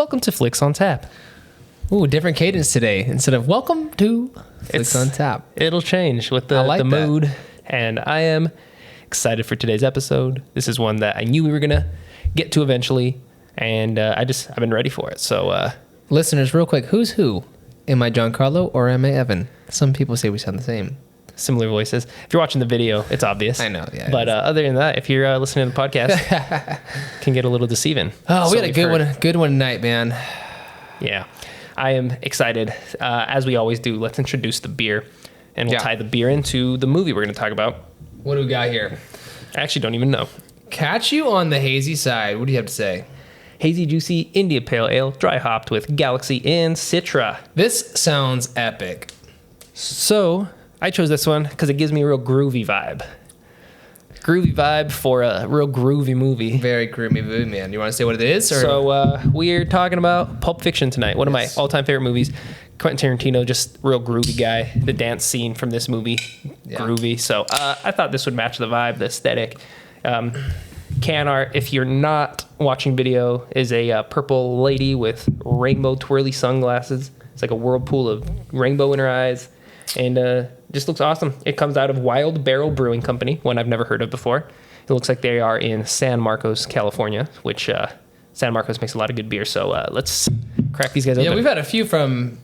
welcome to Flicks on Tap. Ooh, different cadence today. Instead of welcome to Flicks on Tap. It'll change with the mood. And I am excited for today's episode. This is one that I knew we were going to get to eventually. And I've been ready for it. So, listeners, real quick, who's who? Am I Giancarlo or am I Evan? Some people say we sound the same. Similar voices. If you're watching the video, it's obvious. I know, yeah. But other than that, if you're listening to the podcast, can get a little deceiving. Oh, we had a good one tonight, man. Yeah. I am excited. As we always do, let's introduce the beer. And we'll tie the beer into the movie we're going to talk about. What do we got here? I actually don't even know. Catch you on the hazy side. What do you have to say? Hazy Juicy India Pale Ale, dry hopped with Galaxy and Citra. This sounds epic. So, I chose this one because it gives me a real groovy vibe. Groovy vibe for a real groovy movie. Very groovy movie, man. You want to say what it is? Or? So, we're talking about Pulp Fiction tonight. One of my all-time favorite movies. Quentin Tarantino, just real groovy guy. The dance scene from this movie, groovy. So, I thought this would match the vibe, the aesthetic. Can art, if you're not watching video, is a purple lady with rainbow twirly sunglasses. It's like a whirlpool of rainbow in her eyes. And just looks awesome. It comes out of Wild Barrel Brewing Company, one I've never heard of before. It looks like they are in San Marcos, California, which San Marcos makes a lot of good beer. So let's crack these guys open. Yeah, we've had a few from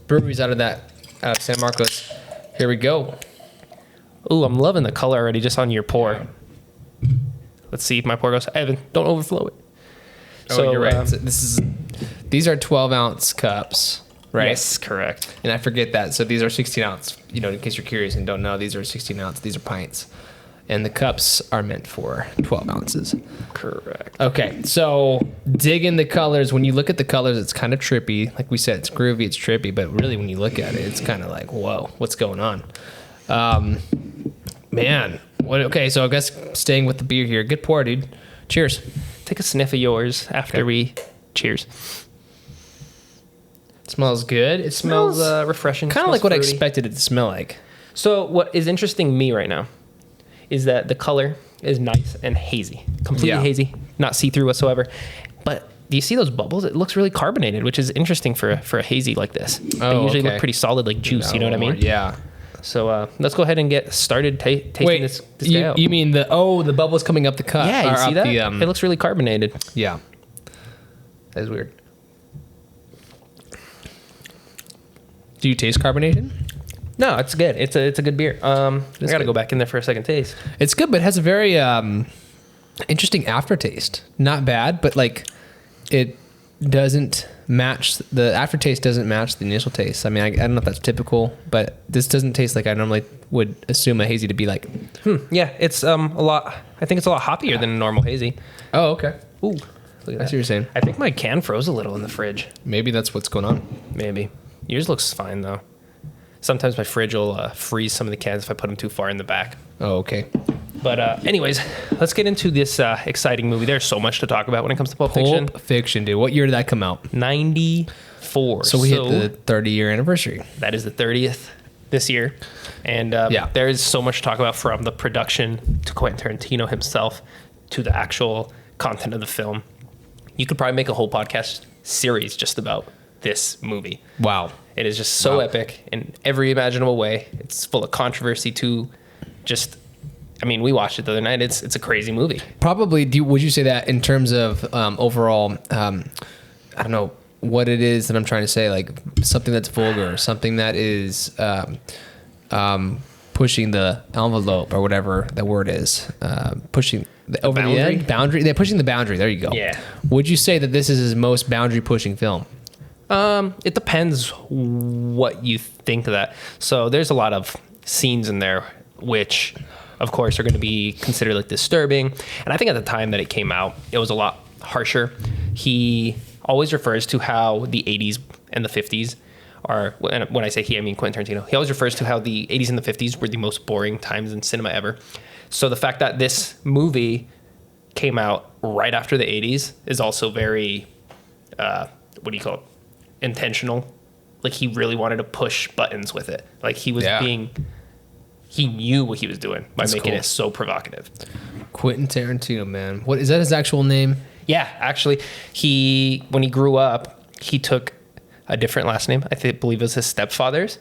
breweries out of San Marcos. Here we go. Ooh, I'm loving the color already just on your pour. Yeah. Let's see if my pour goes. Evan, don't overflow it. Oh, so, you're right. These are 12-ounce cups, right? Yes, correct. And I forget that. So these are 16-ounce. You know, in case you're curious and don't know, these are 16-ounce. These are pints. And the cups are meant for 12 ounces. Correct. Okay, so dig in the colors. When you look at the colors, it's kind of trippy. Like we said, it's groovy, it's trippy. But really, when you look at it, it's kind of like, whoa, what's going on? Man. Okay, so I guess staying with the beer here. Good pour, dude. Cheers. Take a sniff of yours after we cheers. It smells good. It smells refreshing. Kind of like what fruity. I expected it to smell like. So what is interesting to me right now is that the color is nice and hazy. Completely hazy. Not see-through whatsoever. But do you see those bubbles? It looks really carbonated, which is interesting for a hazy like this. They usually look pretty solid like juice, you know what I mean? Yeah. So let's go ahead and get started tasting this guy out. You mean the bubbles coming up the cup? Yeah, you see that? It looks really carbonated. Yeah. That is weird. Do you taste carbonation? No, it's good. It's a good beer. I got to go back in there for a second taste. It's good, but it has a very interesting aftertaste. Not bad, but like it doesn't match, the aftertaste doesn't match the initial taste. I mean, I don't know if that's typical, but this doesn't taste like I normally would assume a hazy to be like. Yeah, it's a lot. I think it's a lot hoppier than a normal hazy. Oh, okay. Ooh, look at that. That's what you're saying. I think my can froze a little in the fridge. Maybe that's what's going on. Maybe. Yours looks fine though. Sometimes my fridge will freeze some of the cans if I put them too far in the back. Oh, okay. But anyways, let's get into this exciting movie. There's so much to talk about when it comes to Pulp Fiction. Pulp Fiction, dude. What year did that come out? 94. So we hit the 30-year anniversary. That is the 30th this year. And there is so much to talk about, from the production to Quentin Tarantino himself to the actual content of the film. You could probably make a whole podcast series just about this movie. Wow. It is just so epic in every imaginable way. It's full of controversy too. We watched it the other night. It's a crazy movie. Probably, would you say that in terms of overall, I don't know what it is that I'm trying to say, like something that's vulgar, something that is pushing the envelope or whatever the word is, pushing over the edge, boundary. They're pushing the boundary. There you go. Yeah. Would you say that this is his most boundary pushing film? It depends what you think of that. So there's a lot of scenes in there which, of course, are going to be considered like disturbing. And I think at the time that it came out, it was a lot harsher. He always refers to how the 80s and the 50s are, and when I say he, I mean Quentin Tarantino. He always refers to how the 80s and the 50s were the most boring times in cinema ever. So the fact that this movie came out right after the 80s is also very, intentional. Like, he really wanted to push buttons with it. Like, he was he knew what he was doing by making it so provocative. Quentin Tarantino, man. What is that, his actual name? Yeah, actually, when he grew up, he took a different last name. Believe it was his stepfather's.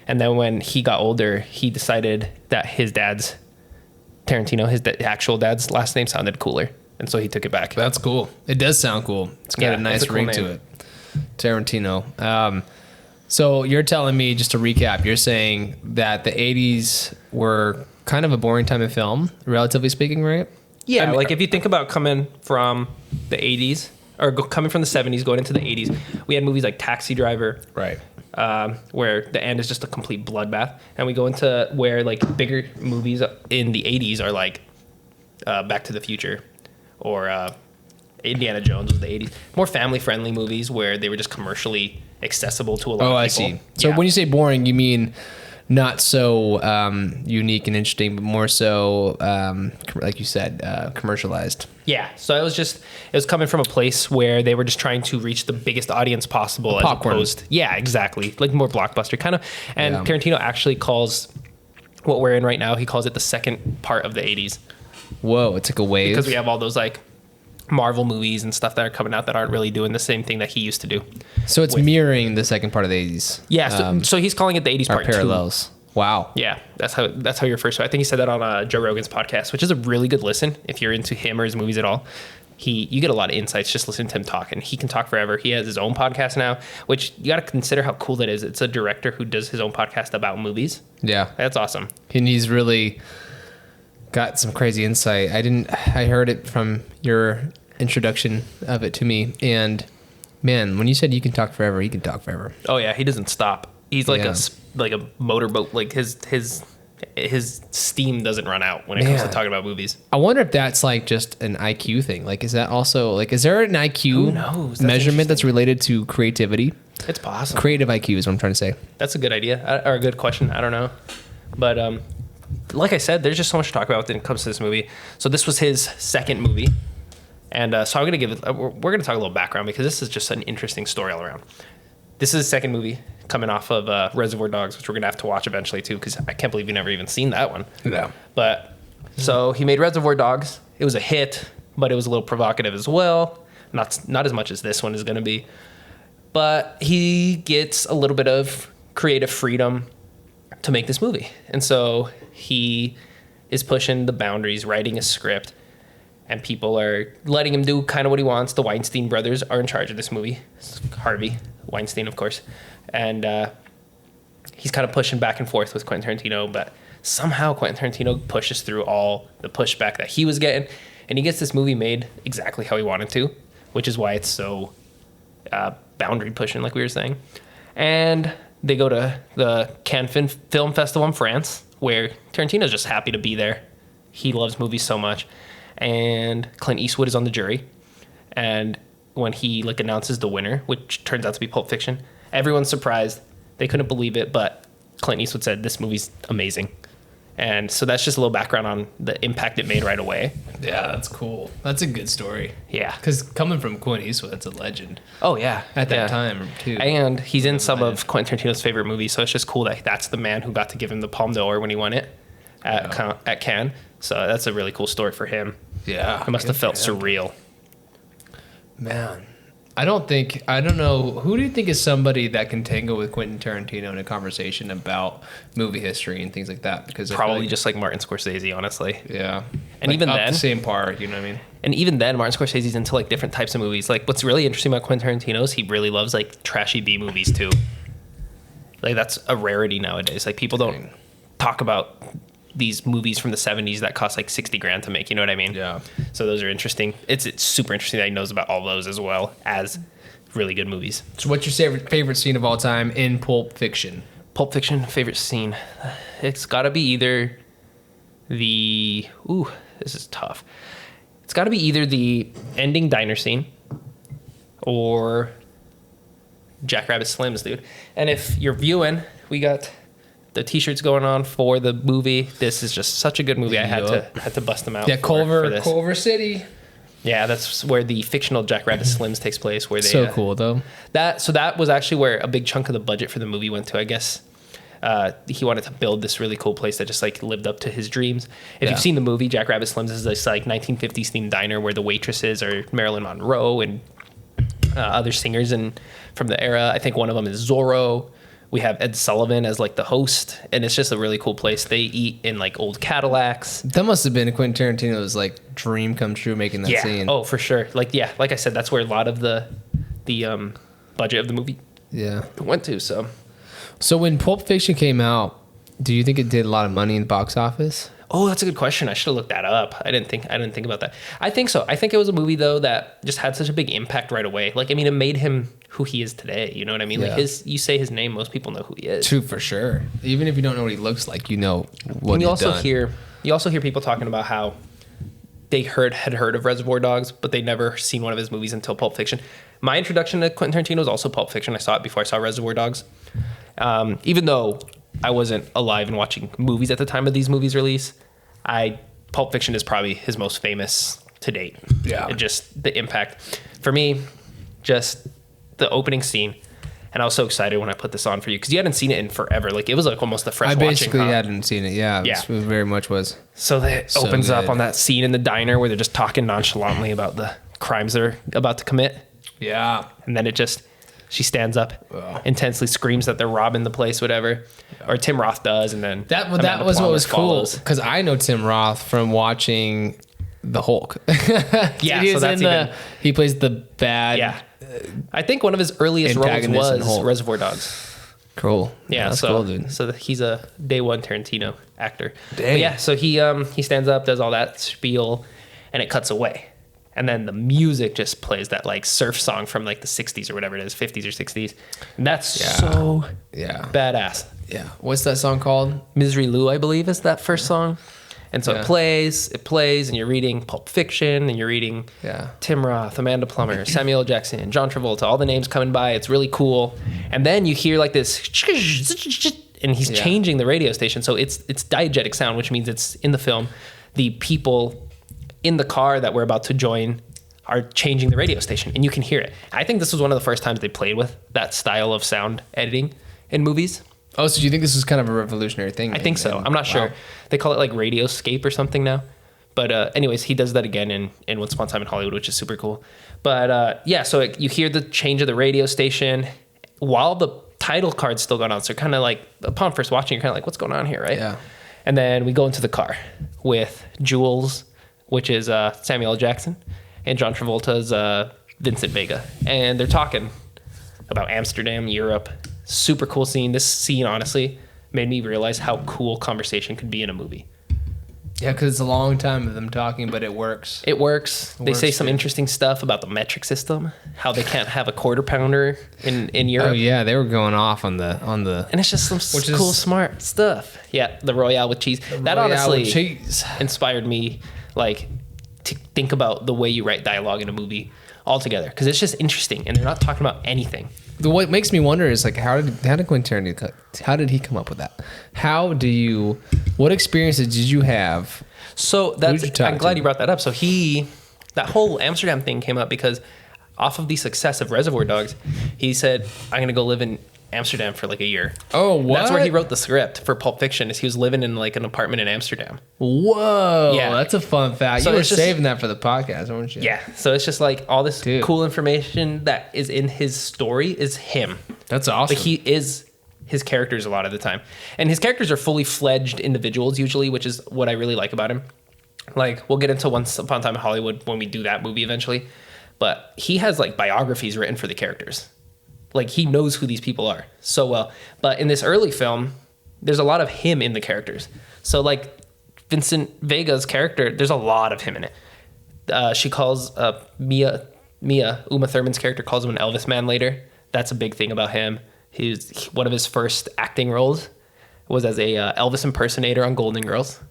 And then when he got older, he decided that his dad's Tarantino, actual dad's last name sounded cooler. And so he took it back. That's cool. It does sound cool. It's got a nice ring to it. Tarantino. So you're telling me, just to recap, you're saying that the 80s were kind of a boring time in film, relatively speaking, right? Yeah, I mean, like if you think about coming from the 80s, or coming from the 70s, going into the 80s, we had movies like Taxi Driver. Right. Where the end is just a complete bloodbath. And we go into where like bigger movies in the 80s are like Back to the Future or Indiana Jones was the 80s. More family-friendly movies where they were just commercially accessible to a lot of people. Oh, I see. So when you say boring, you mean not so unique and interesting, but more so, like you said, commercialized. Yeah. So it was coming from a place where they were just trying to reach the biggest audience possible. Popcorn. Yeah, exactly. Like more blockbuster kind of. And Tarantino actually calls what we're in right now, he calls it the second part of the 80s. Whoa, it's like a wave. Because we have all those like Marvel movies and stuff that are coming out that aren't really doing the same thing that he used to do. So it's mirroring the second part of the 80s. Yeah, so he's calling it the 80s part parallels. 2. Wow. Yeah, that's how you're first. I think he said that on Joe Rogan's podcast, which is a really good listen if you're into him or his movies at all. You get a lot of insights just listening to him talk, and he can talk forever. He has his own podcast now, which you got to consider how cool that is. It's a director who does his own podcast about movies. Yeah. That's awesome. And he's really got some crazy insight. I heard it from your introduction of it to me, and man, when you said you can talk forever, he can talk forever. Oh yeah, he doesn't stop. He's like a motorboat. Like his steam doesn't run out when it comes to talking about movies. I wonder if that's like just an IQ thing. Like, is that also like, is there an IQ measurement that's related to creativity? It's possible. Creative IQ is what I'm trying to say. That's a good idea or a good question. I don't know, but like I said, there's just so much to talk about when it comes to this movie. So this was his second movie. And so I'm going to give it, we're going to talk a little background because this is just an interesting story all around. This is his second movie coming off of Reservoir Dogs, which we're going to have to watch eventually too, because I can't believe you never even seen that one. No. But so he made Reservoir Dogs. It was a hit, but it was a little provocative as well. Not as much as this one is going to be. But he gets a little bit of creative freedom to make this movie. And so he is pushing the boundaries, writing a script. And people are letting him do kind of what he wants. The Weinstein brothers are in charge of this movie. Harvey Weinstein, of course. And he's kind of pushing back and forth with Quentin Tarantino. But somehow Quentin Tarantino pushes through all the pushback that he was getting. And he gets this movie made exactly how he wanted to, which is why it's so boundary pushing, like we were saying. And they go to the Cannes Film Festival in France, where Tarantino's just happy to be there. He loves movies so much. And Clint Eastwood is on the jury, and when he like announces the winner, which turns out to be Pulp Fiction, everyone's surprised. They couldn't believe it, but Clint Eastwood said this movie's amazing. And so that's just a little background on the impact it made right away. Yeah, that's cool. That's a good story. Yeah, because coming from Clint Eastwood, that's a legend. Oh yeah, at that time too. And he's in some of Quentin Tarantino's favorite movies, so it's just cool that that's the man who got to give him the Palme d'Or when he won it at Cannes. So that's a really cool story for him. Yeah. It must have felt surreal. Man. I don't know. Who do you think is somebody that can tangle with Quentin Tarantino in a conversation about movie history and things like that? Because probably just like Martin Scorsese, honestly. Yeah. And like even up then, the same par, you know what I mean? And even then, Martin Scorsese's into like different types of movies. Like what's really interesting about Quentin Tarantino is he really loves like trashy B movies too. Like that's a rarity nowadays. Like people don't talk about these movies from the 70s that cost like $60,000 to make, you know what I mean? Yeah. So those are interesting. It's super interesting that he knows about all those as well as really good movies. So what's your favorite scene of all time in Pulp Fiction? Pulp Fiction, favorite scene. It's got to be either this is tough. It's got to be either the ending diner scene or Jackrabbit Slims, dude. And if you're viewing, we got the t-shirts going on for the movie. This is just such a good movie. I had to bust them out. Yeah, Culver City. Yeah, that's where the fictional Jackrabbit Slims takes place. Where they so cool though. That was actually where a big chunk of the budget for the movie went to. I guess he wanted to build this really cool place that just like lived up to his dreams. If you've seen the movie, Jackrabbit Slims is this like 1950s themed diner where the waitresses are Marilyn Monroe and other singers and from the era. I think one of them is Zorro. We have Ed Sullivan as like the host, and it's just a really cool place. They eat in like old Cadillacs. That must have been Quentin Tarantino's like dream come true making that scene. Oh, for sure. Like I said, that's where a lot of the budget of the movie went to. So when Pulp Fiction came out, do you think it did a lot of money in the box office? Oh, that's a good question. I should have looked that up. I didn't think about that. I think so. I think it was a movie though that just had such a big impact right away. Like, I mean, it made him who he is today. You know what I mean? Yeah. Like you say his name, most people know who he is. True, for sure. Even if you don't know what he looks like, you know what and you he's done. You also hear people talking about how they had heard of Reservoir Dogs, but they never seen one of his movies until Pulp Fiction. My introduction to Quentin Tarantino was also Pulp Fiction. I saw it before I saw Reservoir Dogs. Even though I wasn't alive and watching movies at the time of these movies' release, Pulp Fiction is probably his most famous to date. Yeah. And just the impact. For me, just the opening scene. And I was so excited when I put this on for you because you hadn't seen it in forever. Like, it was like almost a fresh watching. I basically hadn't seen it. Yeah. It very much was. So it opens up on that scene in the diner where they're just talking nonchalantly about the crimes they're about to commit. Yeah. And then she stands up, intensely screams that they're robbing the place, whatever. Or Tim Roth does, and then that was what was cool because I know Tim Roth from watching The Hulk. He plays the bad. Yeah, I think one of his earliest roles was Reservoir Dogs. Cool. Yeah, that's so cool, dude. So he's a day one Tarantino actor. Dang. But yeah, so he stands up, does all that spiel, and it cuts away. And then the music just plays that like surf song from like the 60s or whatever it is, 50s or 60s. And that's so badass. Yeah. What's that song called? Misery Lou, I believe, is that first song. And so it plays, and you're reading Pulp Fiction, and you're reading Tim Roth, Amanda Plummer, Samuel L. Jackson, John Travolta, all the names coming by. It's really cool. And then you hear like this, and he's changing the radio station. So it's diegetic sound, which means it's in the film. The people in the car that we're about to join are changing the radio station, and you can hear it. I think this was one of the first times they played with that style of sound editing in movies. Oh, so you think this is kind of a revolutionary thing? I think so. I'm not sure. They call it like Radioscape or something now. But anyways, he does that again in Once Upon a Time in Hollywood, which is super cool. But so you hear the change of the radio station while the title card's still going on. So kind of like, upon first watching, you're kind of like, what's going on here, right? Yeah. And then we go into the car with Jules, which is Samuel L. Jackson, and John Travolta's Vincent Vega. And they're talking about Amsterdam, Europe. Super cool scene. This scene, honestly, made me realize how cool conversation could be in a movie. Yeah, because it's a long time of them talking, but it works. It works. They say some interesting stuff about the metric system, how they can't have a quarter pounder in Europe. Oh, yeah, they were going off on the. And it's just some cool, smart stuff. Yeah, the Royale with cheese. That honestly inspired me, like, to think about the way you write dialogue in a movie altogether, because it's just interesting, and they're not talking about anything. What makes me wonder is like how did Quentin Tarantino, how did he come up with that? What experiences did you have? So I'm glad you brought that up. So that whole Amsterdam thing came up because off of the success of Reservoir Dogs, he said, I'm going to go live in Amsterdam for like a year. Oh, what? That's where he wrote the script for Pulp Fiction, is he was living in like an apartment in Amsterdam. Whoa. Yeah. That's a fun fact. So you were saving that for the podcast, weren't you? Yeah. So it's just like all this cool information that is in his story is him. That's awesome. Like he is his characters a lot of the time. And his characters are fully fledged individuals usually, which is what I really like about him. Like, we'll get into Once Upon a Time in Hollywood when we do that movie eventually. But he has like biographies written for the characters. Like, he knows who these people are so well. But in this early film, there's a lot of him in the characters. So, like, Vincent Vega's character, there's a lot of him in it. She calls Uma Thurman's character calls him an Elvis man later. That's a big thing about him. One of his first acting roles was as a Elvis impersonator on Golden Girls.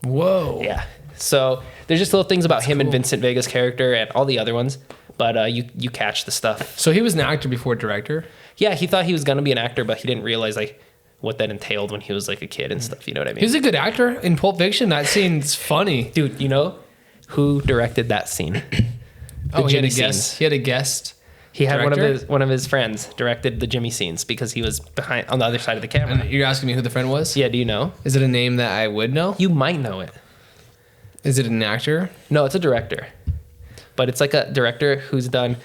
Whoa. Yeah. So there's just little things about him and Vincent Vega's character and all the other ones. But you catch the stuff. So he was an actor before director? Yeah, he thought he was going to be an actor, but he didn't realize like what that entailed when he was like a kid and stuff. You know what I mean? He's a good actor in Pulp Fiction. That scene's funny. Dude, you know who directed that scene? He had a guest. He had Director? one of his friends directed the Jimmy scenes because he was behind on the other side of the camera. And you're asking me who the friend was? Yeah, do you know? Is it a name that I would know? You might know it. Is it an actor? No, it's a director. But it's like a director who's done...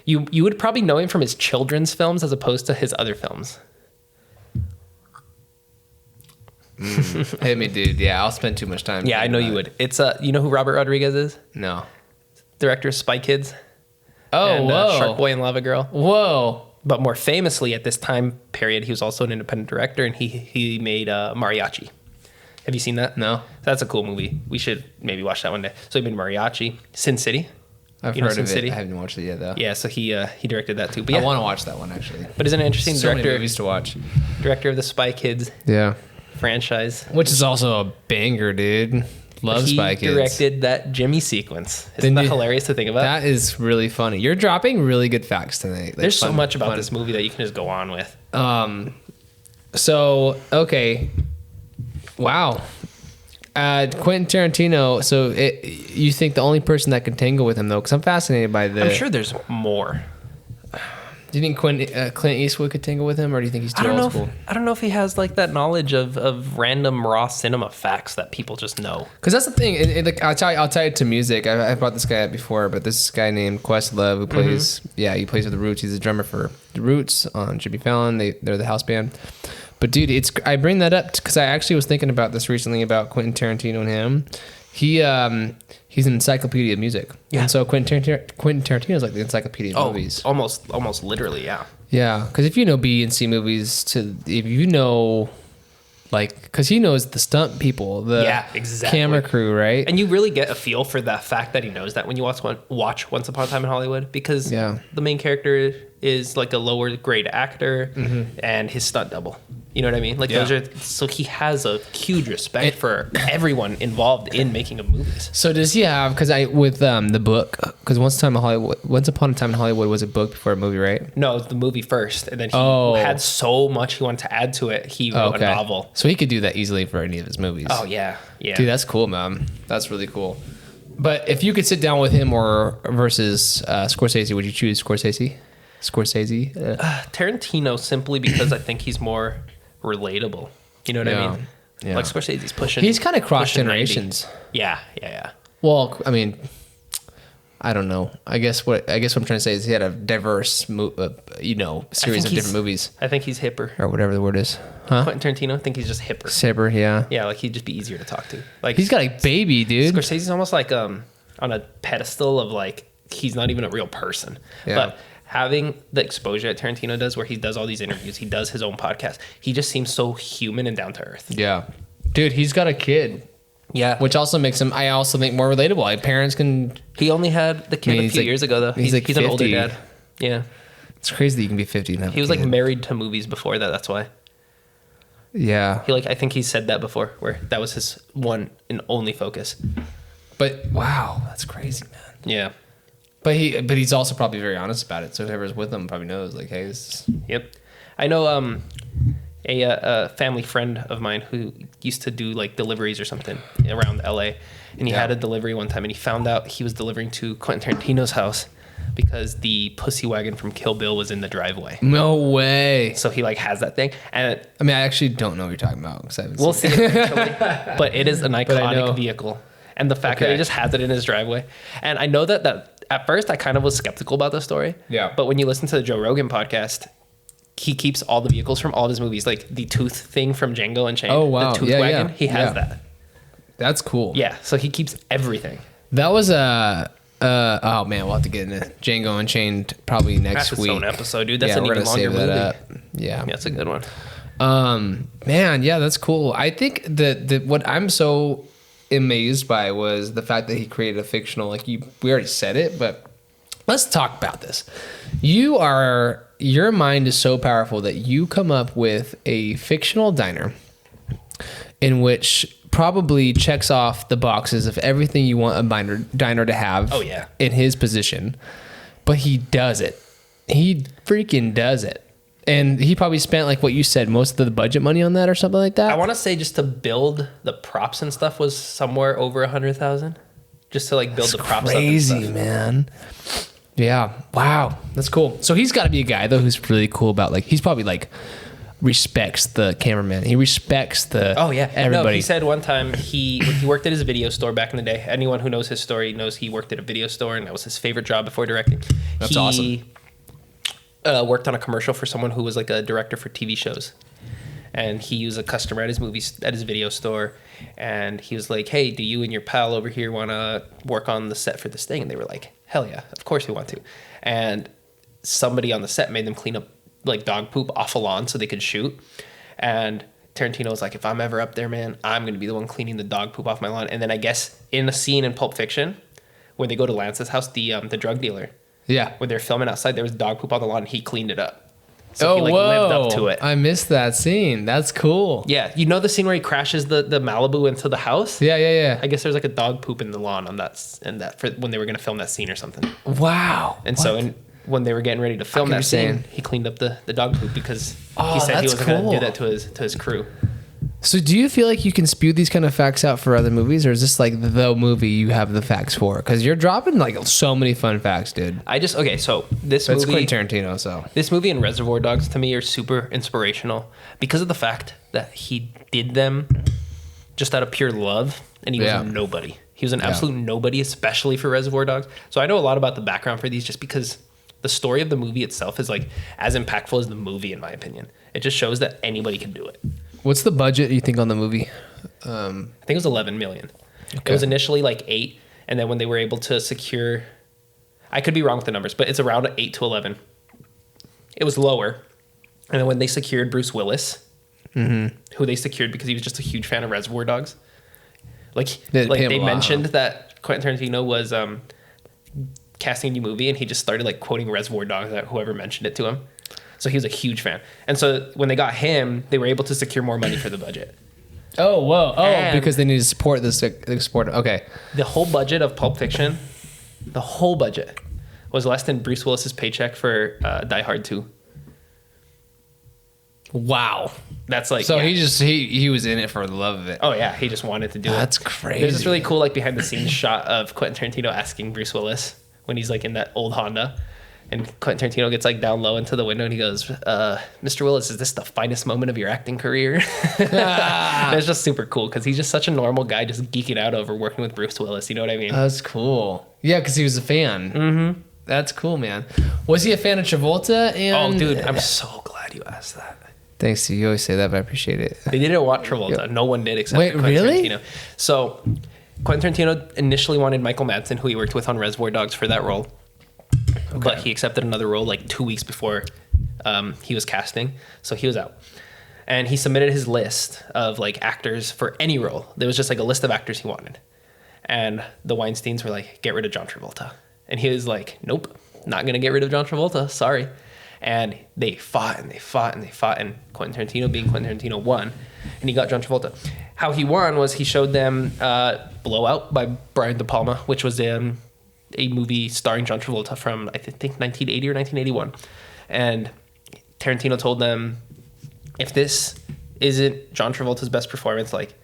You would probably know him from his children's films as opposed to his other films. Hit me, dude. Yeah, I'll spend too much time. Yeah, I know you would. It's you know who Robert Rodriguez is? No. Director of Spy Kids. Oh, And whoa. Shark Boy and Lava Girl. Whoa. But more famously at this time period, he was also an independent director, and he made Mariachi. Have you seen that? No. That's a cool movie. We should maybe watch that one day. So he made Mariachi, Sin City. I've You know heard Sin of City? it. I haven't watched it yet, though. Yeah, so he directed that too. But yeah, I want to watch that one, actually. but isn't it interesting? So many movies to watch. Director of the Spy Kids Yeah. franchise. Which is also a banger, dude. Love He Spy Kids. directed that Jimmy sequence. Isn't Then that you- hilarious to think about? That is really funny. You're dropping really good facts tonight. Like, There's so fun- much about fun. this movie that you can just go on with. So, okay. Wow. Quentin Tarantino. So, you think the only person that can tangle with him, though? Because I'm fascinated by the. I'm sure there's more. Do you think Clint Eastwood could tangle with him, or do you think he's too old school? I don't know if he has like that knowledge of random raw cinema facts that people just know. Because that's the thing. Like I'll tie it to music. I brought this guy up before, but this guy named Questlove who plays. Yeah, he plays with the Roots. He's a drummer for the Roots on Jimmy Fallon. They're the house band. But dude, I bring that up because I actually was thinking about this recently about Quentin Tarantino and him. He's an encyclopedia of music. Yeah. And so Quentin Tarantino is like the encyclopedia of movies. almost literally, yeah. Yeah, because if you know B and C movies, if you know, like, because he knows the stunt people, the Yeah, exactly. camera crew, right? And you really get a feel for the fact that he knows that when you watch Once Upon a Time in Hollywood, because Yeah. the main character is like a lower grade actor and his stunt double. You know what I mean? Like Yeah. so he has a huge respect for everyone involved in making of movies. So does he have? Because with the book, because Once Upon a Time in Hollywood was a book before a movie, right? No, the movie first, and then he Oh. had so much he wanted to add to it. He wrote a novel. So he could do that easily for any of his movies. Oh yeah, yeah. Dude, that's cool, man. That's really cool. But if you could sit down with him or versus Scorsese, would you choose Scorsese? Tarantino simply because I think he's more relatable. You know what I mean? Yeah. Like Scorsese's pushing. He's kind of cross pushing 90. generations. Yeah. Well, I mean, I don't know. I guess what I'm trying to say is he had a diverse, series of different movies I think he's hipper. or whatever the word is. Huh? Quentin Tarantino, I think he's just hipper. Saber, yeah. Yeah, like he'd just be easier to talk to. Like He's got a baby, dude. Scorsese's almost like on a pedestal of like he's not even a real person. Yeah. But having the exposure that Tarantino does, where he does all these interviews, he does his own podcast, he just seems so human and down to earth. Yeah. Dude, he's got a kid. Yeah. Which also makes him, I also think, more relatable. Like parents can. He only had the kid a few years ago, though. He's like an older 50. dad. Yeah. It's crazy that you can be 50 and have He was a like kid. married to movies before that. That's why. Yeah. I think he said that before, where that was his one and only focus. But wow, that's crazy, man. Yeah. But he's also probably very honest about it. So whoever's with him probably knows, like, hey, this is... Yep. I know a family friend of mine who used to do like deliveries or something around LA, and he had a delivery one time, and he found out he was delivering to Quentin Tarantino's house because the pussy wagon from Kill Bill was in the driveway. No way. So he like has that thing, and I mean, I actually don't know what you're talking about. Cause I haven't we'll seen see it eventually. But it is an know. iconic vehicle, and the fact that Okay. he just has it in his driveway, and I know that at first I kind of was skeptical about the story. Yeah. But when you listen to the Joe Rogan podcast, he keeps all the vehicles from all of his movies, like the tooth thing from Django Unchained. Oh, wow. The tooth Yeah, wagon. yeah. He has Yeah. that. That's cool. Yeah. So he keeps everything. That was oh man, we'll have to get into Django Unchained probably next That's week. its own episode, dude. That's yeah, an we're even gonna longer save movie. that up. Yeah. That's a good one. Man, yeah, that's cool. I think that what I'm so amazed by was the fact that he created a fictional, we already said it, but let's talk about this. Your mind is so powerful that you come up with a fictional diner in which probably checks off the boxes of everything you want a diner to have. Oh, yeah. In his position, but he does it. He freaking does it. And he probably spent, like what you said, most of the budget money on that or something like that. I want to say just to build the props and stuff was somewhere over $100,000. Just to like build the props crazy, up and stuff. man. Yeah. Wow. That's cool. So he's got to be a guy though who's really cool about like he's probably like respects the cameraman. He respects the everybody. No, he said one time he worked at his video store back in the day. Anyone who knows his story knows he worked at a video store, and that was his favorite job before directing. That's awesome. Worked on a commercial for someone who was like a director for TV shows, and he was a customer at his video store, and he was like, "Hey, do you and your pal over here want to work on the set for this thing?" And they were like, "Hell yeah, of course we want to." And somebody on the set made them clean up like dog poop off a lawn so they could shoot. And Tarantino was like, if I'm ever up there, man, I'm going to be the one cleaning the dog poop off my lawn. And then I guess in a scene in Pulp Fiction where they go to Lance's house, the drug dealer, when they're filming outside, there was dog poop on the lawn and he cleaned it up. So he lived up to it. I missed that scene. That's cool. Yeah. You know the scene where he crashes the Malibu into the house? Yeah. I guess there's like a dog poop in the lawn on that for when they were going to film that scene or something. Wow. And so when they were getting ready to film that scene, he cleaned up the dog poop because he said he wasn't going to do that to his crew. So do you feel like you can spew these kind of facts out for other movies, or is this like the movie you have the facts for? Because you're dropping like so many fun facts, dude. So this It's movie... Quentin Tarantino, so... This movie and Reservoir Dogs to me are super inspirational because of the fact that he did them just out of pure love, and he was a nobody. He was an absolute nobody, especially for Reservoir Dogs. So I know a lot about the background for these just because the story of the movie itself is like as impactful as the movie, in my opinion. It just shows that anybody can do it. What's the budget you think on the movie? I think it was 11 million. Okay. It was initially like 8, and then when they were able to secure, I could be wrong with the numbers, but it's around 8 to 11. It was lower, and then when they secured Bruce Willis, who they secured because he was just a huge fan of Reservoir Dogs, they mentioned that Quentin Tarantino was casting a new movie, and he just started like quoting Reservoir Dogs at whoever mentioned it to him. So he was a huge fan. And so when they got him, they were able to secure more money for the budget. Oh, whoa. Oh, because they need to support this. Okay. The whole budget of Pulp Fiction, was less than Bruce Willis's paycheck for Die Hard 2. Wow. That's like... So he was in it for the love of it. Oh, yeah. He just wanted to do it. That's crazy. There's this really cool like behind the scenes shot of Quentin Tarantino asking Bruce Willis when he's like in that old Honda. And Quentin Tarantino gets like down low into the window and he goes, Mr. Willis, is this the finest moment of your acting career? It's just super cool because he's just such a normal guy just geeking out over working with Bruce Willis. You know what I mean? That's cool. Yeah, because he was a fan. Mm-hmm. That's cool, man. Was he a fan of Travolta? Oh, dude, I'm so glad you asked that. Thanks. You always say that, but I appreciate it. They didn't want Travolta. Yep. No one did except Quentin Tarantino. So Quentin Tarantino initially wanted Michael Madsen, who he worked with on Reservoir Dogs, for that role. Okay. But he accepted another role like 2 weeks before he was casting. So he was out. And he submitted his list of like actors for any role. There was just like a list of actors he wanted. And the Weinsteins were like, get rid of John Travolta. And he was like, nope, not going to get rid of John Travolta. Sorry. And they fought and they fought and they fought. And Quentin Tarantino, being Quentin Tarantino, won. And he got John Travolta. How he won was he showed them Blowout by Brian De Palma, which was a movie starring John Travolta from, I think, 1980 or 1981. And Tarantino told them, if this isn't John Travolta's best performance, like,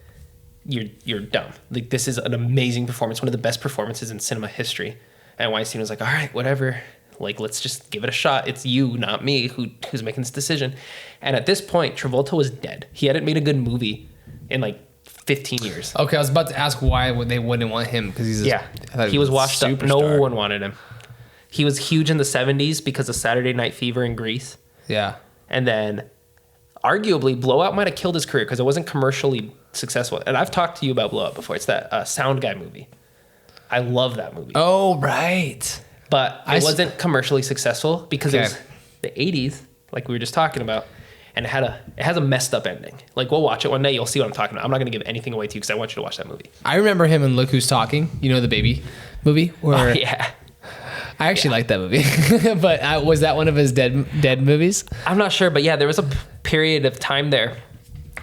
you're dumb. Like, this is an amazing performance, one of the best performances in cinema history. And Weinstein was like, all right, whatever. Like, let's just give it a shot. It's you, not me, who's making this decision. And at this point, Travolta was dead. He hadn't made a good movie in, like, 15 years. Okay, I was about to ask why they wouldn't want him, because he was washed up. No one wanted him. He was huge in the 70s because of Saturday Night Fever in Grease. Yeah. And then arguably Blowout might have killed his career because it wasn't commercially successful. And I've talked to you about Blowout before. It's that Sound Guy movie. I love that movie. Oh, right. But it wasn't commercially successful because it was the 80s, like we were just talking about. And it has a messed up ending. Like, we'll watch it one day. You'll see what I'm talking about. I'm not going to give anything away to you because I want you to watch that movie. I remember him in Look Who's Talking. You know, the baby movie? Oh, yeah. I actually like that movie. But was that one of his dead movies? I'm not sure. But yeah, there was a period of time there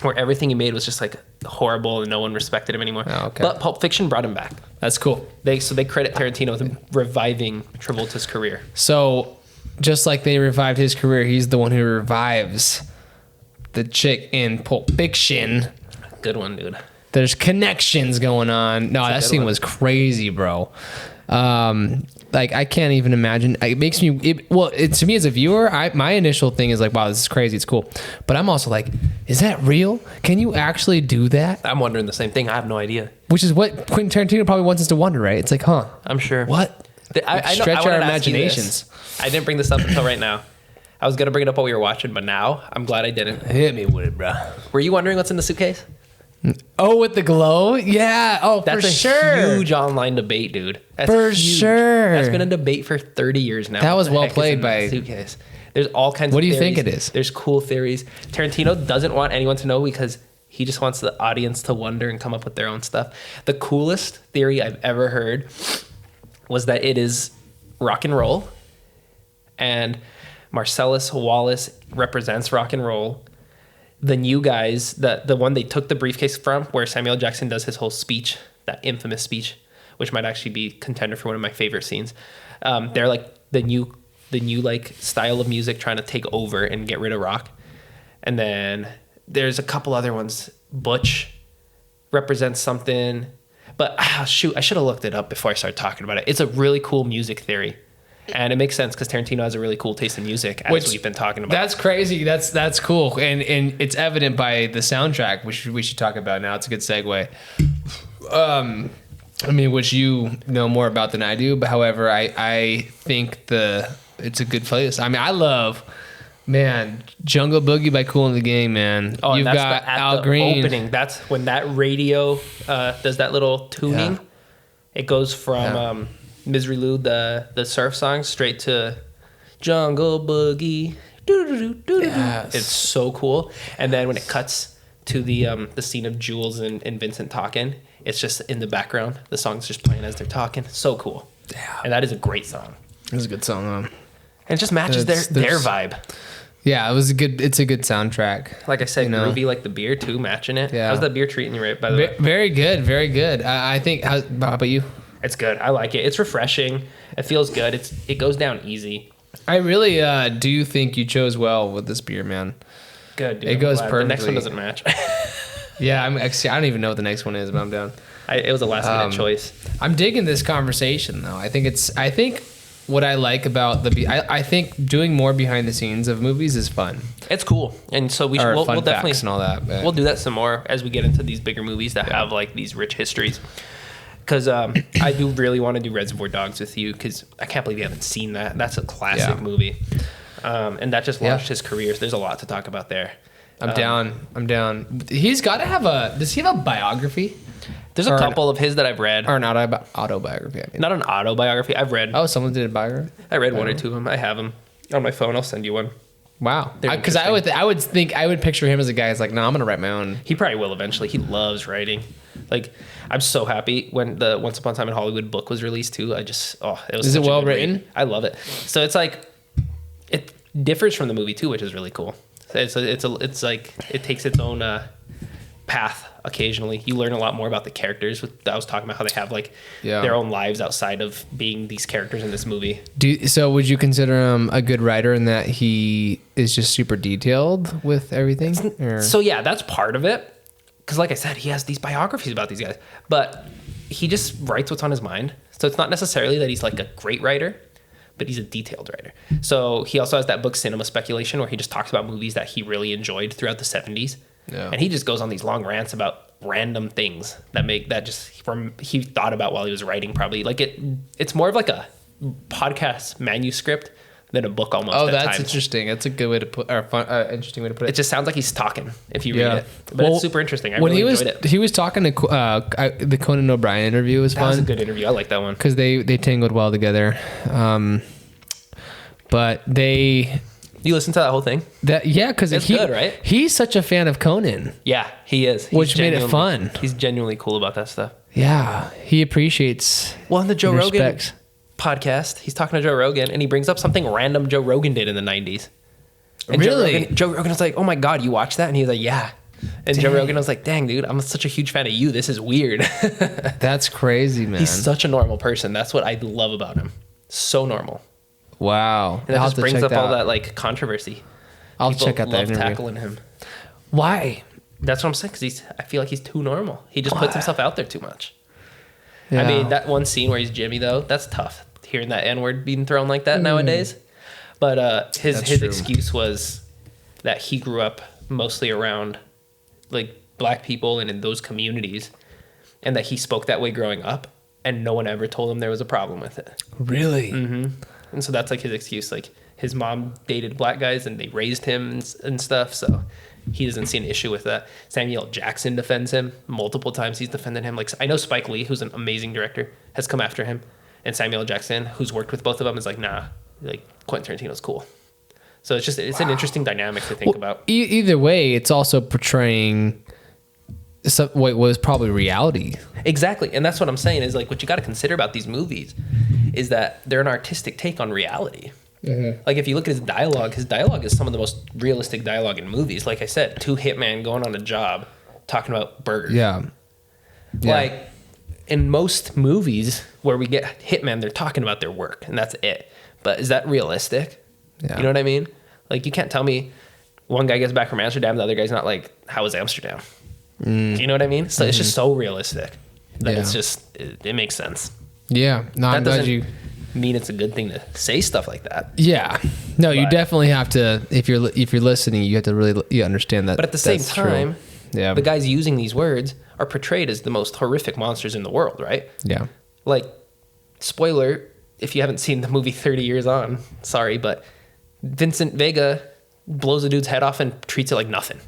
where everything he made was just like horrible and no one respected him anymore. Oh, okay. But Pulp Fiction brought him back. That's cool. They credit Tarantino with reviving Travolta's career. So just like they revived his career, he's the one who revives the chick in Pulp Fiction. Good one, dude. There's connections going on. No, that scene was crazy, bro. like I can't even imagine. It makes me to me as a viewer, my initial thing is like, wow, this is crazy, it's cool, but I'm also like, is that real? Can you actually do that? I'm wondering the same thing. I have no idea. Which is what Quentin Tarantino probably wants us to wonder, right? It's like, huh? I'm sure. What? Stretch our imaginations. I didn't bring this up until right now. I was gonna bring it up while we were watching, but now I'm glad I didn't. Hit me with it, bro. Were you wondering what's in the suitcase? Oh, with the glow? Yeah. Oh, That's for sure. Huge online debate, dude. That's for huge. sure. That's been a debate for 30 years now. That was well What the heck is played in that by suitcase. There's all kinds of What do you theories. think it is? There's cool theories. Tarantino doesn't want anyone to know because he just wants the audience to wonder and come up with their own stuff. The coolest theory I've ever heard was that it is rock and roll, and Marcellus Wallace represents rock and roll. The new guys, the one they took the briefcase from, where Samuel Jackson does his whole speech, that infamous speech, which might actually be contender for one of my favorite scenes. They're like the new like style of music trying to take over and get rid of rock. And then there's a couple other ones. Butch represents something, but shoot, I should have looked it up before I started talking about it. It's a really cool music theory. And it makes sense because Tarantino has a really cool taste in music, as we've been talking about. That's crazy. That's cool, and it's evident by the soundtrack, which we should talk about now. It's a good segue. I mean, which you know more about than I do, but however, I think it's a good playlist. I mean, I love, man, Jungle Boogie by Kool and the Gang, man. Oh, You've and got at Al the Green. opening. That's when that radio does that little tuning. Yeah. It goes from Misery Lou, the surf song, straight to Jungle Boogie. Yes. It's so cool. And then when it cuts to the scene of Jules and Vincent talking, it's just in the background. The song's just playing as they're talking. So cool. Yeah. And that is a great song. It's a good song. And it just matches their vibe. Yeah, it's a good soundtrack. Like I said, groovy like the beer too, matching it. Yeah. How's that beer treating you, right? By the way, Very good, very good. I think. How about you? it's good. I like it. It's refreshing. It feels good. It goes down easy. I really do think you chose well with this beer, man. Good, dude. It goes perfectly. The next one doesn't match. Yeah, I don't even know what the next one is, but I'm down. It was a last minute choice. I'm digging this conversation though. I think what I like about I think doing more behind the scenes of movies is fun. It's cool, and so we'll definitely and all that. But. We'll do that some more as we get into these bigger movies that have like these rich histories. Because I do really want to do Reservoir Dogs with you because I can't believe you haven't seen that. That's a classic movie, and that just launched his career. So there's a lot to talk about there. I'm down. He's got to have does he have a biography? There's a couple of his that I've read. Or an autobiography. I mean. Not an autobiography. I've read. Oh, someone did a biography? I read one or two of them. I have them on my phone. I'll send you one. Wow. Because I would picture him as a guy who's like, no, I'm going to write my own. He probably will eventually. He loves writing. Like, I'm so happy when the Once Upon a Time in Hollywood book was released too. It was. Is it well written? I love it. So it's like, it differs from the movie too, which is really cool. It's like it takes its own path. Occasionally, you learn a lot more about the characters. I was talking about how they have like their own lives outside of being these characters in this movie. So would you consider him a good writer in that he is just super detailed with everything? So yeah, that's part of it. Because like I said, he has these biographies about these guys, but he just writes what's on his mind. So it's not necessarily that he's like a great writer, but he's a detailed writer. So he also has that book, Cinema Speculation, where he just talks about movies that he really enjoyed throughout the 70s. Yeah. And he just goes on these long rants about random things he thought about while he was writing. Probably like it's more of like a podcast manuscript than a book almost. Oh, that's interesting. That's a good way to put, or interesting way to put it. It just sounds like he's talking if you read it, but it's super interesting. I when really enjoyed it. He was talking to the Conan O'Brien interview was fun. That was a good interview. I like that one because they tangled well together. But they. You listen to that whole thing? Because it's good, right? He's such a fan of Conan. Yeah, he is. Which made it fun. He's genuinely cool about that stuff. Yeah, he appropriates. Well, on the Joe Rogan podcast, he's talking to Joe Rogan, and he brings up something random Joe Rogan did in the 90s. And really? Joe Rogan was like, "Oh my God, you watched that?" And he's like, "Yeah." And Joe Rogan was like, "Dang, dude, I'm such a huge fan of you. This is weird." That's crazy, man. He's such a normal person. That's what I love about him. So normal. Wow. And that just brings up all that like controversy. I'll check out that interview. Tackling him. Why? That's what I'm saying. Because I feel like he's too normal. He just puts himself out there too much. Yeah. I mean, that one scene where he's Jimmy though, that's tough. hearing that N-word being thrown like that nowadays. But his true. excuse was that he grew up mostly around like black people and in those communities, and that he spoke that way growing up, and no one ever told him there was a problem with it. Really? Mm-hmm. And so that's like his excuse. Like his mom dated black guys and they raised him and stuff, so he doesn't see an issue with that. Samuel Jackson defends him multiple times. He's defended him. Like I know Spike Lee, who's an amazing director, has come after him, and Samuel Jackson, who's worked with both of them, is like, nah, like Quentin Tarantino's cool. So it's an interesting dynamic to think about. Either way, it's also portraying what was probably reality. Exactly. And that's what I'm saying is like what you got to consider about these movies is that they're an artistic take on reality. Mm-hmm. Like if you look at his dialogue is some of the most realistic dialogue in movies. Like I said, two hitmen going on a job talking about burgers. Yeah. Like in most movies where we get hitmen, they're talking about their work and that's it. But is that realistic? Yeah. You know what I mean? Like you can't tell me one guy gets back from Amsterdam, the other guy's not like, how was Amsterdam? Do you know what I mean? So it's just so realistic that it's just, it makes sense. Yeah. No, I'm glad you mean it's a good thing to say stuff like that. Yeah. No, you definitely have to, if you're listening, you have to really understand that. But at the same time, yeah, the guys using these words are portrayed as the most horrific monsters in the world, right? Yeah. Like, spoiler, if you haven't seen the movie 30 Years On, sorry, but Vincent Vega blows a dude's head off and treats it like nothing.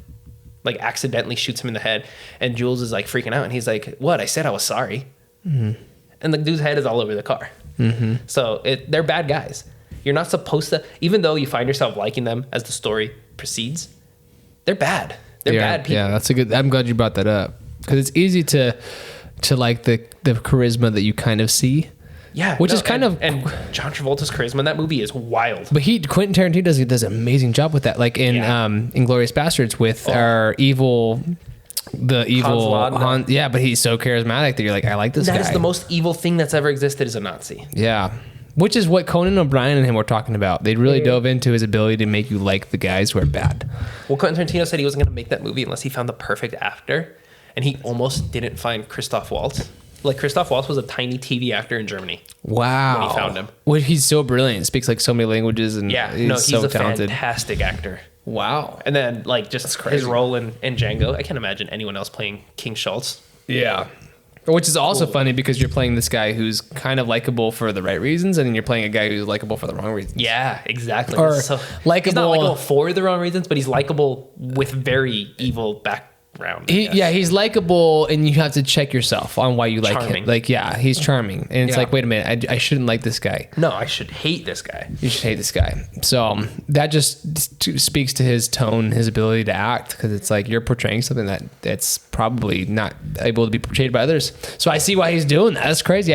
Like accidentally shoots him in the head, and Jules is like freaking out, and he's like, "What? I said I was sorry." Mm-hmm. And the dude's head is all over the car. Mm-hmm. So they're bad guys. You're not supposed to, even though you find yourself liking them as the story proceeds, they're bad. They're bad people. Yeah, that's a good. I'm glad you brought that up because it's easy to like the charisma that you kind of see. Yeah, which is kind of and John Travolta's charisma in that movie is wild. But Quentin Tarantino does an amazing job with that. Like in Inglourious Bastards with our evil. The evil Han, yeah, but he's so charismatic that you're like, I like this guy. That is the most evil thing that's ever existed as a Nazi. Yeah. Which is what Conan O'Brien and him were talking about. They really dove into his ability to make you like the guys who are bad. Well, Quentin Tarantino said he wasn't going to make that movie unless he found the perfect actor. And he almost didn't find Christoph Waltz. Like, Christoph Waltz was a tiny TV actor in Germany. Wow. When he found him. Well, he's so brilliant. Speaks like so many languages. And he's so a talented. Fantastic actor. Wow. And then, like, just his role in Django. I can't imagine anyone else playing King Schultz. Yeah. Which is also funny because you're playing this guy who's kind of likable for the right reasons, and then you're playing a guy who's likable for the wrong reasons. Yeah, exactly. Or so, likable. He's not likable for the wrong reasons, but he's likable with very evil background. He's likable, and you have to check yourself on why you like Charming. him. Like, he's charming, and it's like, wait a minute, I shouldn't like this guy. No, I should hate this guy. You should hate this guy. So that just speaks to his tone, his ability to act, because it's like you're portraying something that's probably not able to be portrayed by others. So I see why he's doing that. That's crazy.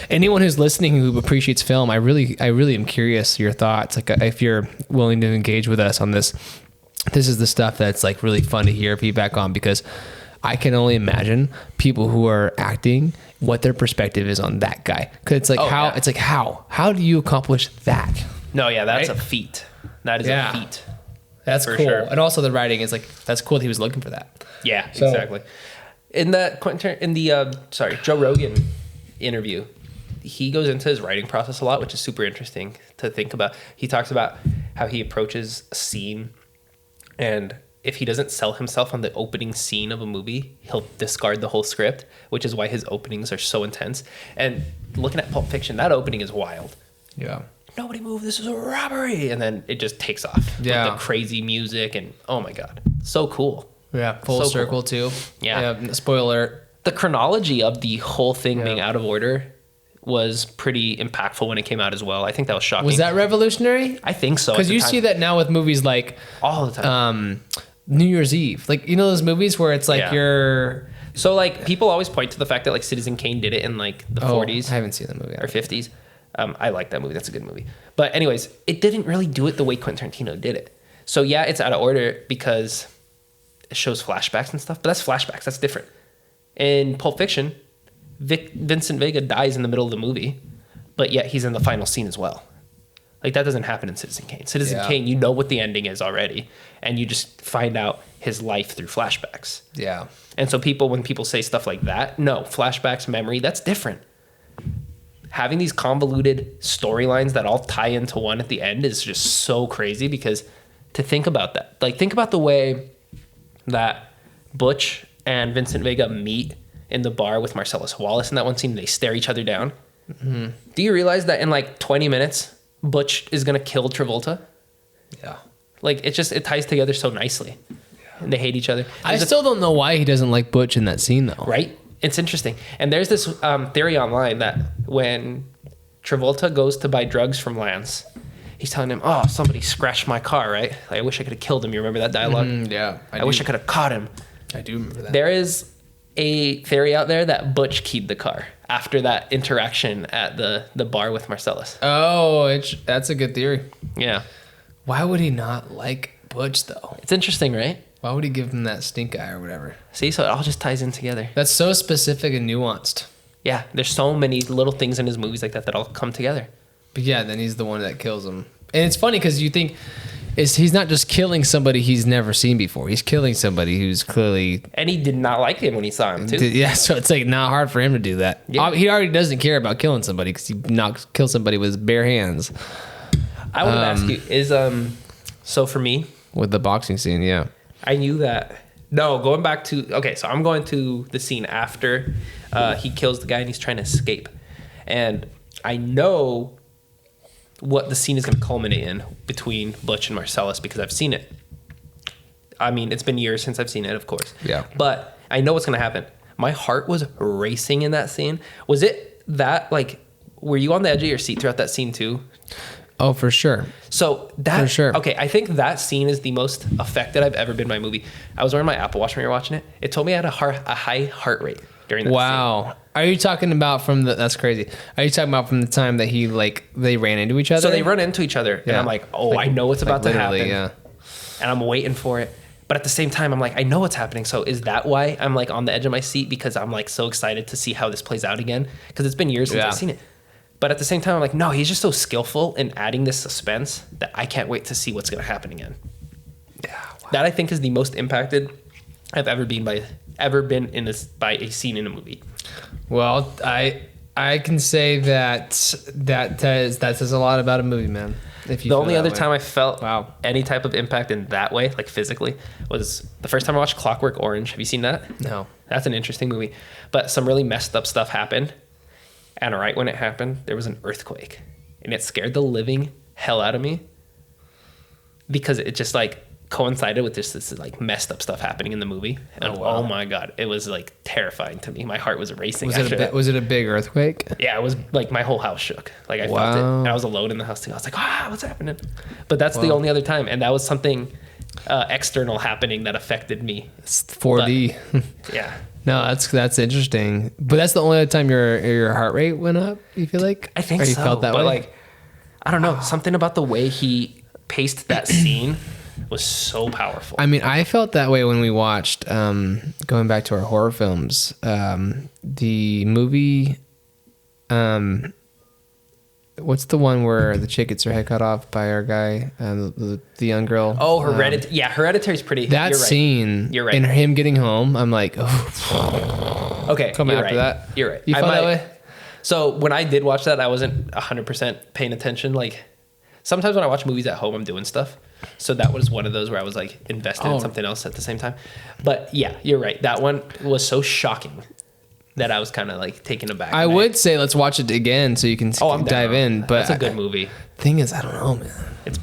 Anyone who's listening who appreciates film, I really am curious your thoughts. Like if you're willing to engage with us on this. This is the stuff that's like really fun to hear feedback on, because I can only imagine people who are acting what their perspective is on that guy. Cause it's like how do you accomplish that? No, yeah, that's a feat. That is a feat. That's cool. Sure. And also the writing is like, that's cool that he was looking for that. Yeah, exactly. In the Joe Rogan interview, he goes into his writing process a lot, which is super interesting to think about. He talks about how he approaches a scene, and if he doesn't sell himself on the opening scene of a movie, he'll discard the whole script, which is why his openings are so intense. And looking at Pulp Fiction, that opening is wild. Yeah. Nobody move, this is a robbery. And then it just takes off with the crazy music, and oh my God, so cool. Yeah, full circle too. Yeah. Spoiler. The chronology of the whole thing being out of order was pretty impactful when it came out as well. I think that was shocking. Was that revolutionary? I think so. Because you see that now with movies like all the time. New Year's Eve. Like, you know those movies where it's like you're... So like people always point to the fact that like Citizen Kane did it in like the 40s. I haven't seen that movie. Or 50s. I like that movie. That's a good movie. But anyways, it didn't really do it the way Quentin Tarantino did it. So yeah, it's out of order because it shows flashbacks and stuff, but that's flashbacks. That's different. In Pulp Fiction, Vincent Vega dies in the middle of the movie, but yet he's in the final scene as well. Like that doesn't happen in Citizen Kane. Citizen Kane, you know what the ending is already, and you just find out his life through flashbacks. Yeah. And so when people say stuff like that, no, flashbacks, memory, that's different. having these convoluted storylines that all tie into one at the end is just so crazy, because to think about that, like think about the way that Butch and Vincent Vega meet in the bar with Marcellus Wallace in that one scene. They stare each other down. Mm-hmm. Do you realize that in like 20 minutes, Butch is going to kill Travolta? Yeah. Like it ties together so nicely. Yeah. And they hate each other. I still don't know why he doesn't like Butch in that scene though. Right? It's interesting. And there's this theory online that when Travolta goes to buy drugs from Lance, he's telling him, oh, somebody scratched my car, right? Like, I wish I could have killed him. You remember that dialogue? Yeah. I wish I could have caught him. I do remember that. There is a theory out there that Butch keyed the car after that interaction at the bar with Marcellus. Oh, that's a good theory. Yeah. Why would he not like Butch though? It's interesting, right? Why would he give him that stink eye or whatever? See, so it all just ties in together. That's so specific and nuanced. Yeah, there's so many little things in his movies like that all come together. But yeah, then he's the one that kills him. And it's funny because you think he's not just killing somebody he's never seen before. He's killing somebody who's clearly... And he did not like him when he saw him, too. Yeah, so it's like not hard for him to do that. Yeah. He already doesn't care about killing somebody because he kill somebody with his bare hands. I want to ask you, so for me... With the boxing scene, yeah. I knew that... No, going back to... Okay, so I'm going to the scene after he kills the guy and he's trying to escape. And I know what the scene is going to culminate in between Butch and Marcellus because I've seen it. I mean, it's been years since I've seen it, of course. Yeah. But I know what's going to happen. My heart was racing in that scene. Was it that, like... Were you on the edge of your seat throughout that scene, too? Oh, for sure. So that, for sure. Okay, I think that scene is the most affected I've ever been by a movie. I was wearing my Apple Watch when you were watching it. It told me I had a high heart rate during that scene. Wow. Are you talking about that's crazy. Are you talking about from the time that they ran into each other? So they run into each other and I'm like, oh, I know what's about to happen. Yeah. And I'm waiting for it. But at the same time, I'm like, I know what's happening. So is that why I'm like on the edge of my seat? Because I'm like so excited to see how this plays out again. Because it's been years since I've seen it. But at the same time, I'm like, no, he's just so skillful in adding this suspense that I can't wait to see what's going to happen again. Yeah, wow. That I think is the most impacted I've ever been by a scene in a movie. Well, I can say that says a lot about a movie, man. The only other time I felt any type of impact in that way, like physically, was the first time I watched Clockwork Orange. Have you seen that? No. That's an interesting movie. But some really messed up stuff happened. And right when it happened, there was an earthquake. And it scared the living hell out of me. Because it just like coincided with this like messed up stuff happening in the movie. And oh my God, it was like terrifying to me. My heart was racing after that. Was it a big earthquake? Yeah, it was like my whole house shook. Like I felt it. And I was alone in the house too. I was like, what's happening? But that's the only other time. And that was something external happening that affected me. It's 4D. But, yeah. No, that's interesting. But that's the only other time your heart rate went up, you feel like? I think so. You felt that but way? Like, I don't know. Something about the way he paced that scene was so powerful. I mean, I felt that way when we watched, going back to our horror films, the movie, what's the one where the chick gets her head cut off by our guy, the young girl? Oh, Hereditary. Yeah, Hereditary's pretty. That you're right. Scene, you're right. And him getting home, I'm like, oh. Okay, Coming you're after right. that. You're right. You felt that way? So when I did watch that, I wasn't 100% paying attention. Like sometimes when I watch movies at home, I'm doing stuff. So that was one of those where I was like invested in something else at the same time. But yeah, you're right. That one was so shocking that I was kind of like taken aback. I would say let's watch it again so you can dive in. But it's a good movie. Thing is, I don't know, man. It's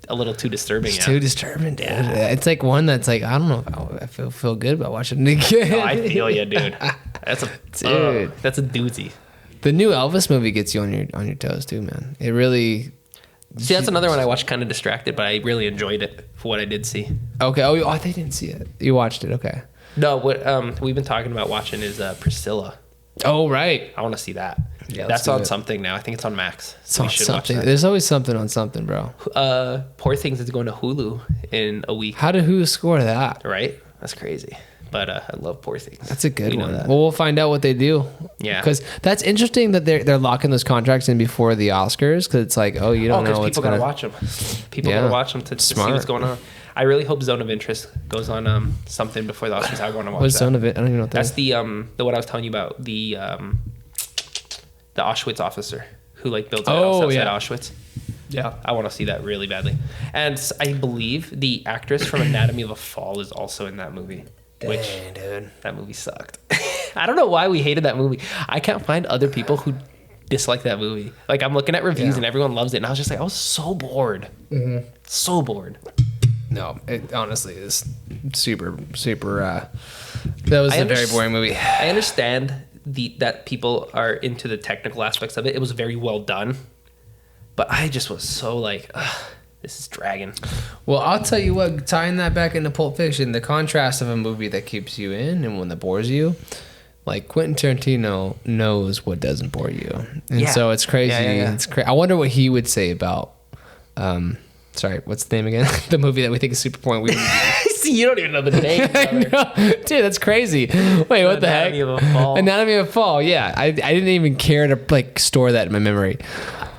a little too disturbing. It's too disturbing, dude. Yeah. It's like one that's like, I don't know if I feel good about watching it again. Oh, I feel you, dude. That's a doozy. The new Elvis movie gets you on your toes too, man. It really. See, that's another one I watched kind of distracted, but I really enjoyed it for what I did see. Okay. Oh, they didn't see it. You watched it. Okay. No, what we've been talking about watching is Priscilla. Oh, right. I want to see that. Yeah, that's on something now. I think it's on Max. So we should watch that. There's always something on something, bro. Poor Things is going to Hulu in a week. How did Hulu score that? Right? That's crazy. But I love Poor Things. That's a good one. Well, we'll find out what they do. Yeah. Because that's interesting that they're locking those contracts in before the Oscars. Because it's like, oh, you don't know what's going to... People got to watch them. People got to watch them to see what's going on. I really hope Zone of Interest goes on something before the Oscars. I want to watch What's that. Zone of Interest? I don't even know what that is. That's the what I was telling you about, the the Auschwitz officer who like builds a house outside Auschwitz. Yeah. I want to see that really badly. And I believe the actress from Anatomy of a Fall is also in that movie. Dude. That movie sucked. I don't know why we hated that movie. I can't find other people who dislike that movie. Like, I'm looking at reviews and everyone loves it. And I was just like, I was so bored. Mm-hmm. So bored. No, it honestly is super. That was a very boring movie. I understand that people are into the technical aspects of it. It was very well done. But I just was so like, this is dragging. Well, I'll tell you what, tying that back into Pulp Fiction, the contrast of a movie that keeps you in and one that bores you, like Quentin Tarantino knows what doesn't bore you. And so it's crazy. Yeah. It's I wonder what he would say about, sorry, what's the name again? The movie that we think is super boring. See, you don't even know the name. Dude, that's crazy. Wait, what the heck? Anatomy of a Fall. Anatomy of a Fall, yeah. I didn't even care to like store that in my memory.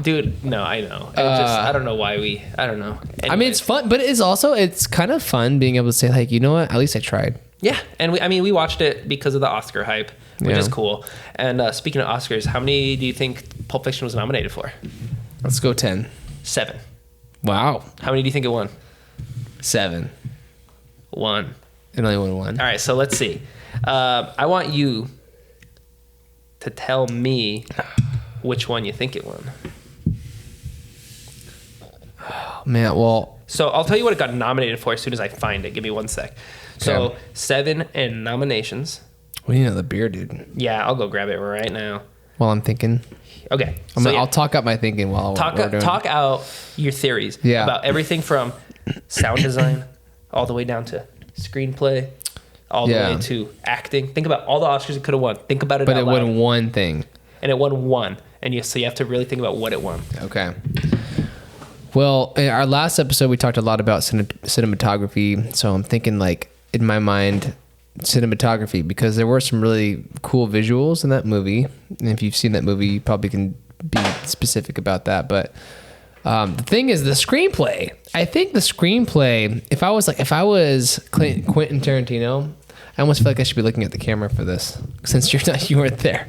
Dude, no, I know. I don't know why I don't know. Anyway. I mean, it's fun, but it's kind of fun being able to say like, you know what? At least I tried. Yeah, and we watched it because of the Oscar hype, which is cool. And speaking of Oscars, how many do you think Pulp Fiction was nominated for? Let's go 10. 7. Wow. How many do you think it won? 7. 1. It only won 1. All right, so let's see. I want you to tell me which one you think it won. Oh, man, well... So I'll tell you what it got nominated for as soon as I find it. Give me 1 sec. So 7 in nominations. What do you know, the beer, dude? Yeah, I'll go grab it right now. While I'm thinking. Okay. I'll talk out my thinking while we're doing. Talk out your theories about everything from sound design all the way down to screenplay, all the way to acting. Think about all the Oscars it could have won. Think about it but out loud. But it won one thing. And it won 1. And so you have to really think about what it won. Okay. Well, in our last episode, we talked a lot about cinematography. So I'm thinking, like, in my mind, cinematography, because there were some really cool visuals in that movie. And if you've seen that movie, you probably can be specific about that. But the thing is, the screenplay. I think the screenplay, if I was Quentin Tarantino, I almost feel like I should be looking at the camera for this, since you weren't there.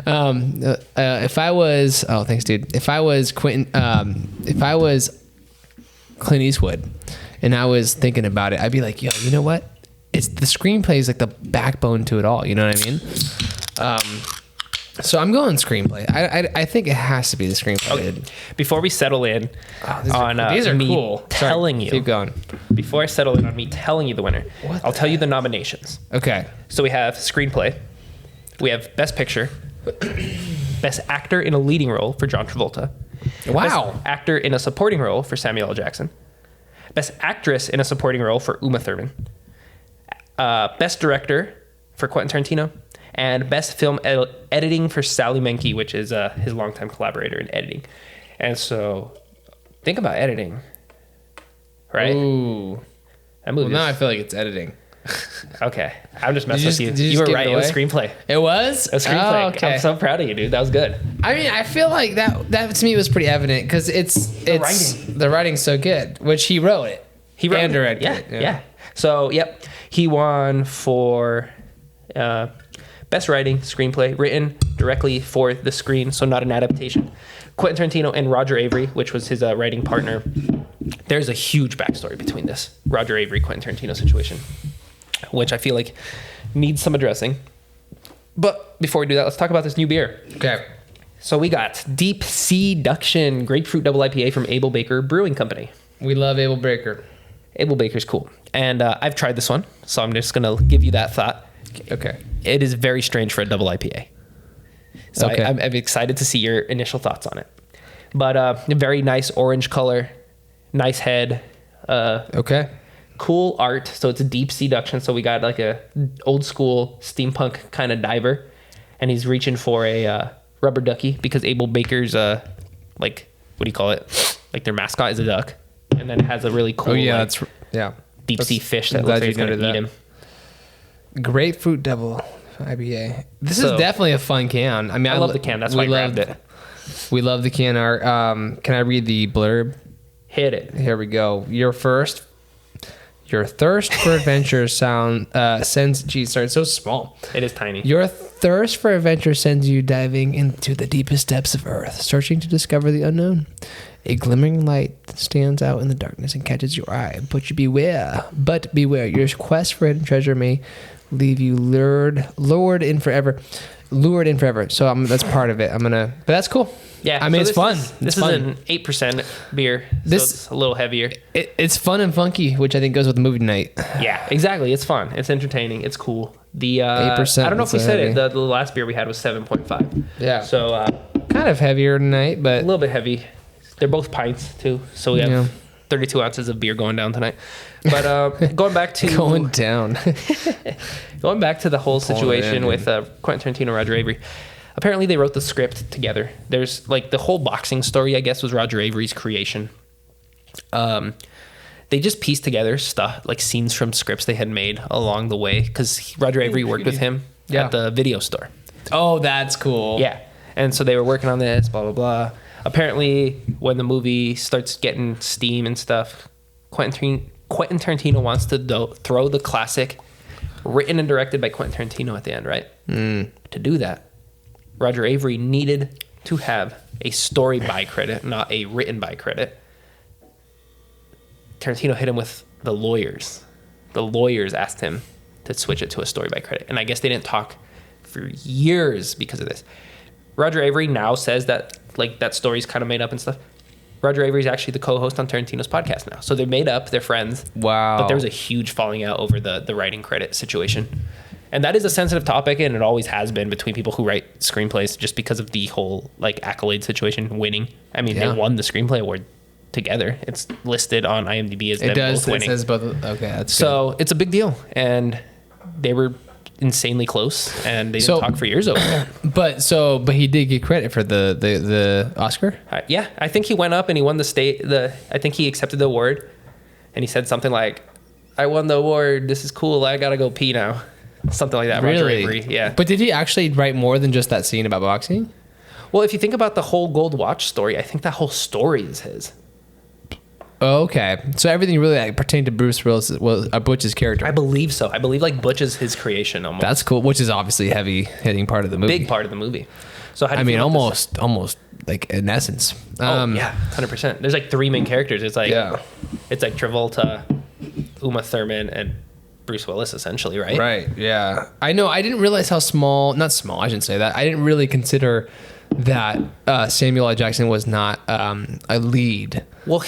If I was, thanks, dude. If I was Clint Eastwood, and I was thinking about it, I'd be like, yo, you know what? It's the screenplay is like the backbone to it all. You know what I mean? So I'm going screenplay. I think it has to be the screenplay. Okay. Before we settle in these are me cool. telling you. Keep going. Before I settle in on me telling you the winner, I'll tell you the nominations. Okay. So we have screenplay. We have Best Picture. Best Actor in a Leading Role for John Travolta. Wow. Best Actor in a Supporting Role for Samuel L. Jackson. Best Actress in a Supporting Role for Uma Thurman. Best Director for Quentin Tarantino. And Best Film Editing for Sally Menke, which is his longtime collaborator in editing. And so, think about editing, right? Ooh. That movie. Well, now I feel like it's editing. Okay, I'm just messing with you. Did you You were give right. It was screenplay. It was? It was screenplay. Oh, okay. I'm so proud of you, dude. That was good. I mean, I feel like that to me was pretty evident because the writing's so good, which he wrote it. He wrote and directed it. it. Yeah. So, yep, he won for Best Writing, Screenplay, written directly for the screen, so not an adaptation. Quentin Tarantino and Roger Avery, which was his writing partner. There's a huge backstory between this Roger Avery, Quentin Tarantino situation, which I feel like needs some addressing. But before we do that, let's talk about this new beer. Okay. So we got Deep Sea Ducktion Grapefruit Double IPA from Abel Baker Brewing Company. We love Abel Baker. Abel Baker's cool. And I've tried this one, so I'm just going to give you that thought. Okay. It is very strange for a double IPA. So okay. I'm excited to see your initial thoughts on it. But a very nice orange color, nice head. Okay. Cool art. So it's a deep sea duction. So we got like a old school steampunk kind of diver. And he's reaching for a rubber ducky because Abel Baker's, like, what do you call it? Like their mascot is a duck. And then it has a really cool deep sea fish that looks like it's going to eat him. Grapefruit Double IPA. This is definitely a fun can. I mean, I love the can. That's why I grabbed it. We love the can art. Can I read the blurb? Hit it. Here we go. Your thirst for adventure sends. Geez, sorry, it's so small. It is tiny. Your thirst for adventure sends you diving into the deepest depths of Earth, searching to discover the unknown. A glimmering light stands out in the darkness and catches your eye. But beware, your quest for hidden treasure may leave you lured in forever. So that's part of it. But that's cool. Yeah, I mean, so it's fun. This is an 8% beer. So it's a little heavier. It's fun and funky, which I think goes with the movie night. Yeah, exactly. It's fun. It's entertaining. It's cool. The 8%. I don't know if we said it. The last beer we had was 7.5. Yeah. So kind of heavier tonight, but a little bit heavy. They're both pints too. So we have 32 ounces of beer going down tonight. But going back to going down. Going back to the whole situation with Quentin Tarantino, Roger Avery. Apparently, they wrote the script together. There's like the whole boxing story, I guess, was Roger Avery's creation. They just pieced together stuff like scenes from scripts they had made along the way because Roger Avery worked with him at the video store. Oh, that's cool. Yeah, and so they were working on this, blah blah blah. Apparently, when the movie starts getting steam and stuff, Quentin Tarantino wants to throw the classic, written and directed by Quentin Tarantino at the end, right? To do that, Roger Avery needed to have a story by credit, not a written by credit. Tarantino hit him with the lawyers. The lawyers asked him to switch it to a story by credit. And I guess they didn't talk for years because of this. Roger Avery now says that like that story's kind of made up and stuff. Roger Avery's actually the co-host on Tarantino's podcast now. So they're made up, they're friends. Wow. But there was a huge falling out over the writing credit situation. And that is a sensitive topic, and it always has been between people who write screenplays just because of the whole like accolade situation, winning. I mean, they won the screenplay award together. It's listed on IMDb as them both winning. It says both. Okay, that's so good. It's a big deal, and they were insanely close, and they didn't talk for years over it. But he did get credit for the Oscar. Yeah, I think he went up and he won I think he accepted the award, and he said something like, "I won the award. This is cool. I gotta go pee now." Something like that. Really? Roger Avery, yeah. But did he actually write more than just that scene about boxing? Well, if you think about the whole Gold Watch story, I think that whole story is his. Oh, okay. So everything really like, pertained to Bruce Willis was Butch's character. I believe so. I believe like Butch is his creation almost. That's cool. Which is obviously a heavy hitting part of the movie. Big part of the movie. So how do you feel about this? almost like in essence. Yeah, 100%. There's like three main characters. It's like Travolta, Uma Thurman, and Bruce Willis, essentially, right? Right, yeah. I know. I didn't realize how not small, I shouldn't say that. I didn't really consider that Samuel L. Jackson was not a lead. Well,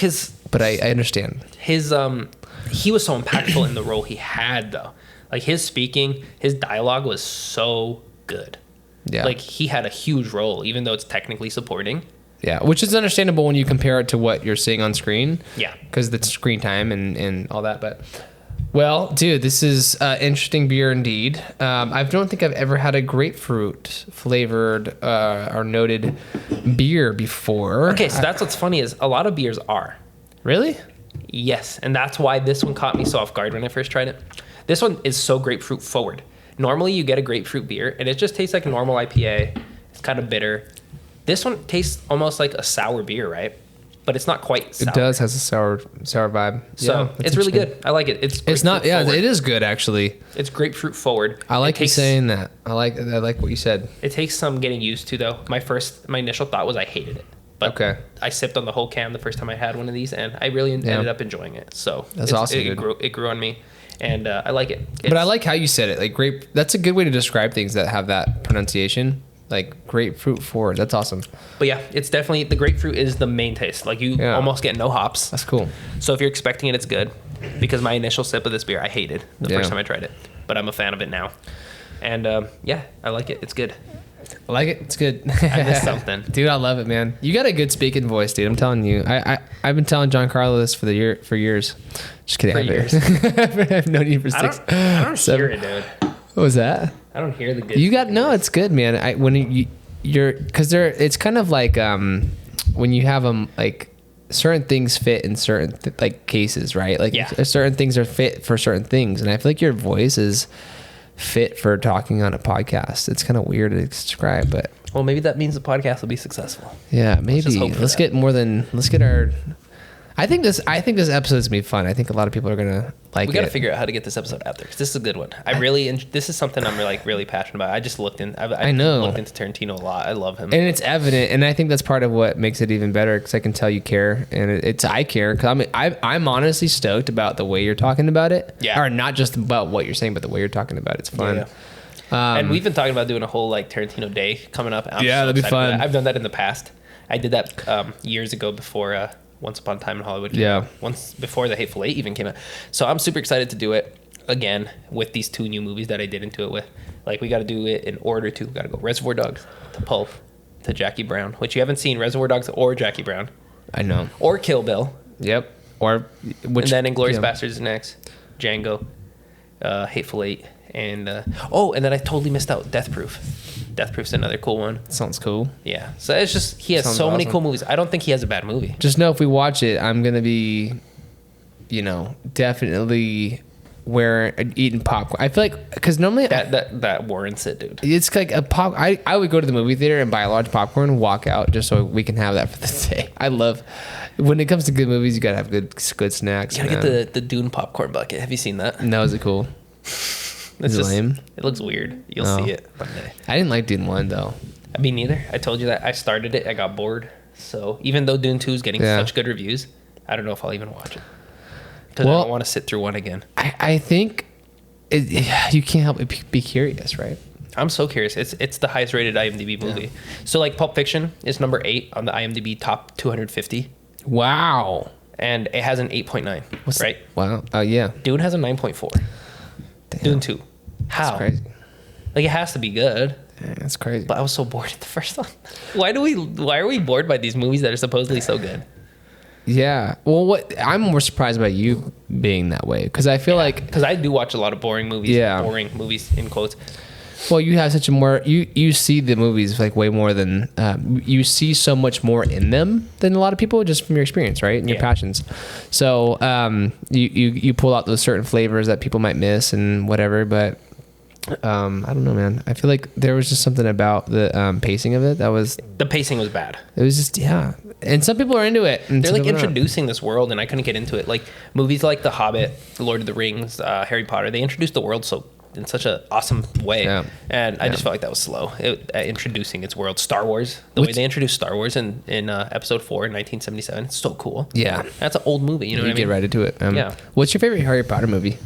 but I understand. He was so impactful in the role he had, though. Like, his speaking, his dialogue was so good. Yeah. Like, he had a huge role, even though it's technically supporting. Yeah, which is understandable when you compare it to what you're seeing on screen. Yeah. Because the screen time and all that, but... Well, dude, this is interesting beer indeed. I don't think I've ever had a grapefruit flavored or noted beer before. Okay, so that's what's funny is a lot of beers are. Really? Yes, and that's why this one caught me so off guard when I first tried it. This one is so grapefruit forward. Normally you get a grapefruit beer and it just tastes like a normal IPA. It's kind of bitter. This one tastes almost like a sour beer, right? But it's not quite sour. It does has a sour vibe. So it's really good. I like it. It's not. Yeah, forward. It is good actually. It's grapefruit forward. I like you saying that. I like what you said. It takes some getting used to though. My initial thought was I hated it. But I sipped on the whole can the first time I had one of these, and I really ended up enjoying it. So that's awesome. It grew on me, and I like it. But I like how you said it. Like grape. That's a good way to describe things that have that pronunciation. Like grapefruit forward. That's awesome. But yeah, it's definitely the grapefruit is the main taste. Like you almost get no hops. That's cool. So if you're expecting it, it's good. Because my initial sip of this beer, I hated the first time I tried it, but I'm a fan of it now. And I like it. It's good. I like it. It's good. I missed something, dude. I love it, man. You got a good speaking voice, dude. I'm telling you. I've been telling Giancarlo this for years. Just kidding. For years. I've known you for 6. I don't hear it, dude. What was that? I don't hear the good. You got no. It's good, man. You're because it's kind of like when you have them like certain things fit in certain cases, right? Like certain things are fit for certain things, and I feel like your voice is fit for talking on a podcast. It's kind of weird to describe, but well, maybe that means the podcast will be successful. Yeah, maybe. Let's get our. I think this episode's gonna be fun. I think a lot of people are gonna like it. We got to figure out how to get this episode out there, because this is a good one. This is something I'm really passionate about. I just looked I know. Looked into Tarantino a lot. I love him. And it's evident, and I think that's part of what makes it even better, because I can tell you care, and I care, because I'm honestly stoked about the way you're talking about it. Yeah. Or not just about what you're saying, but the way you're talking about it. It's fun. Yeah. And we've been talking about doing a whole like Tarantino day coming up. That'd be fun. I've done that in the past. I did that years ago before Once Upon a Time in Hollywood. Once before The Hateful Eight even came out. So I'm super excited to do it again with these 2 new movies that I did into it with. Like, we got to do it in order to. We got to go Reservoir Dogs to Pulp to Jackie Brown, which you haven't seen Reservoir Dogs or Jackie Brown. I know. Or Kill Bill. Yep. And then Inglourious Basterds is next. Django, Hateful Eight, and then I totally missed out Death Proof. Death Proof's another cool one. Sounds cool. Yeah. So it's just, he has so many cool movies. I don't think he has a bad movie. Just know if we watch it, I'm going to be, definitely eating popcorn. I feel like, because normally that warrants it, dude. It's like I would go to the movie theater and buy a large popcorn and walk out just so we can have that for the day. I love, when it comes to good movies, you got to have good snacks. You got to get the Dune popcorn bucket. Have you seen that? No, is it cool? It's just lame. It looks weird. You'll see it one day. I didn't like Dune 1 though. Me neither. I told you that. I started it. I got bored. So even though Dune 2 is getting such good reviews, I don't know if I'll even watch it. Because I don't want to sit through one again. I think you can't help but be curious, right? I'm so curious. It's the highest rated IMDb movie. Yeah. So like Pulp Fiction is number 8 on the IMDb top 250. Wow. And it has an 8.9, right? Wow. Yeah. Dune has a 9.4. Damn. Dune 2. How? That's crazy. Like, it has to be good. Yeah, that's crazy. But I was so bored at the first one. Why are we bored by these movies that are supposedly so good? Yeah. Well, I'm more surprised by you being that way, because I feel like, because I do watch a lot of boring movies. Yeah. Boring movies in quotes. Well, you have such a more you see the movies like way more than you see so much more in them than a lot of people, just from your experience, right, and your passions. So you pull out those certain flavors that people might miss and whatever. But I don't know, man. I feel like there was just something about the pacing of it that was, the pacing was bad. It was just and some people are into it. And they're like introducing this world, and I couldn't get into it. Like movies like The Hobbit, Lord of the Rings, Harry Potter, they introduced the world in such an awesome way, and I just felt like that was slow introducing its world. Star Wars, way they introduced Star Wars in episode 4 in 1977, it's so cool. That's an old movie, you know what I mean? Get right into it. What's your favorite Harry Potter movie?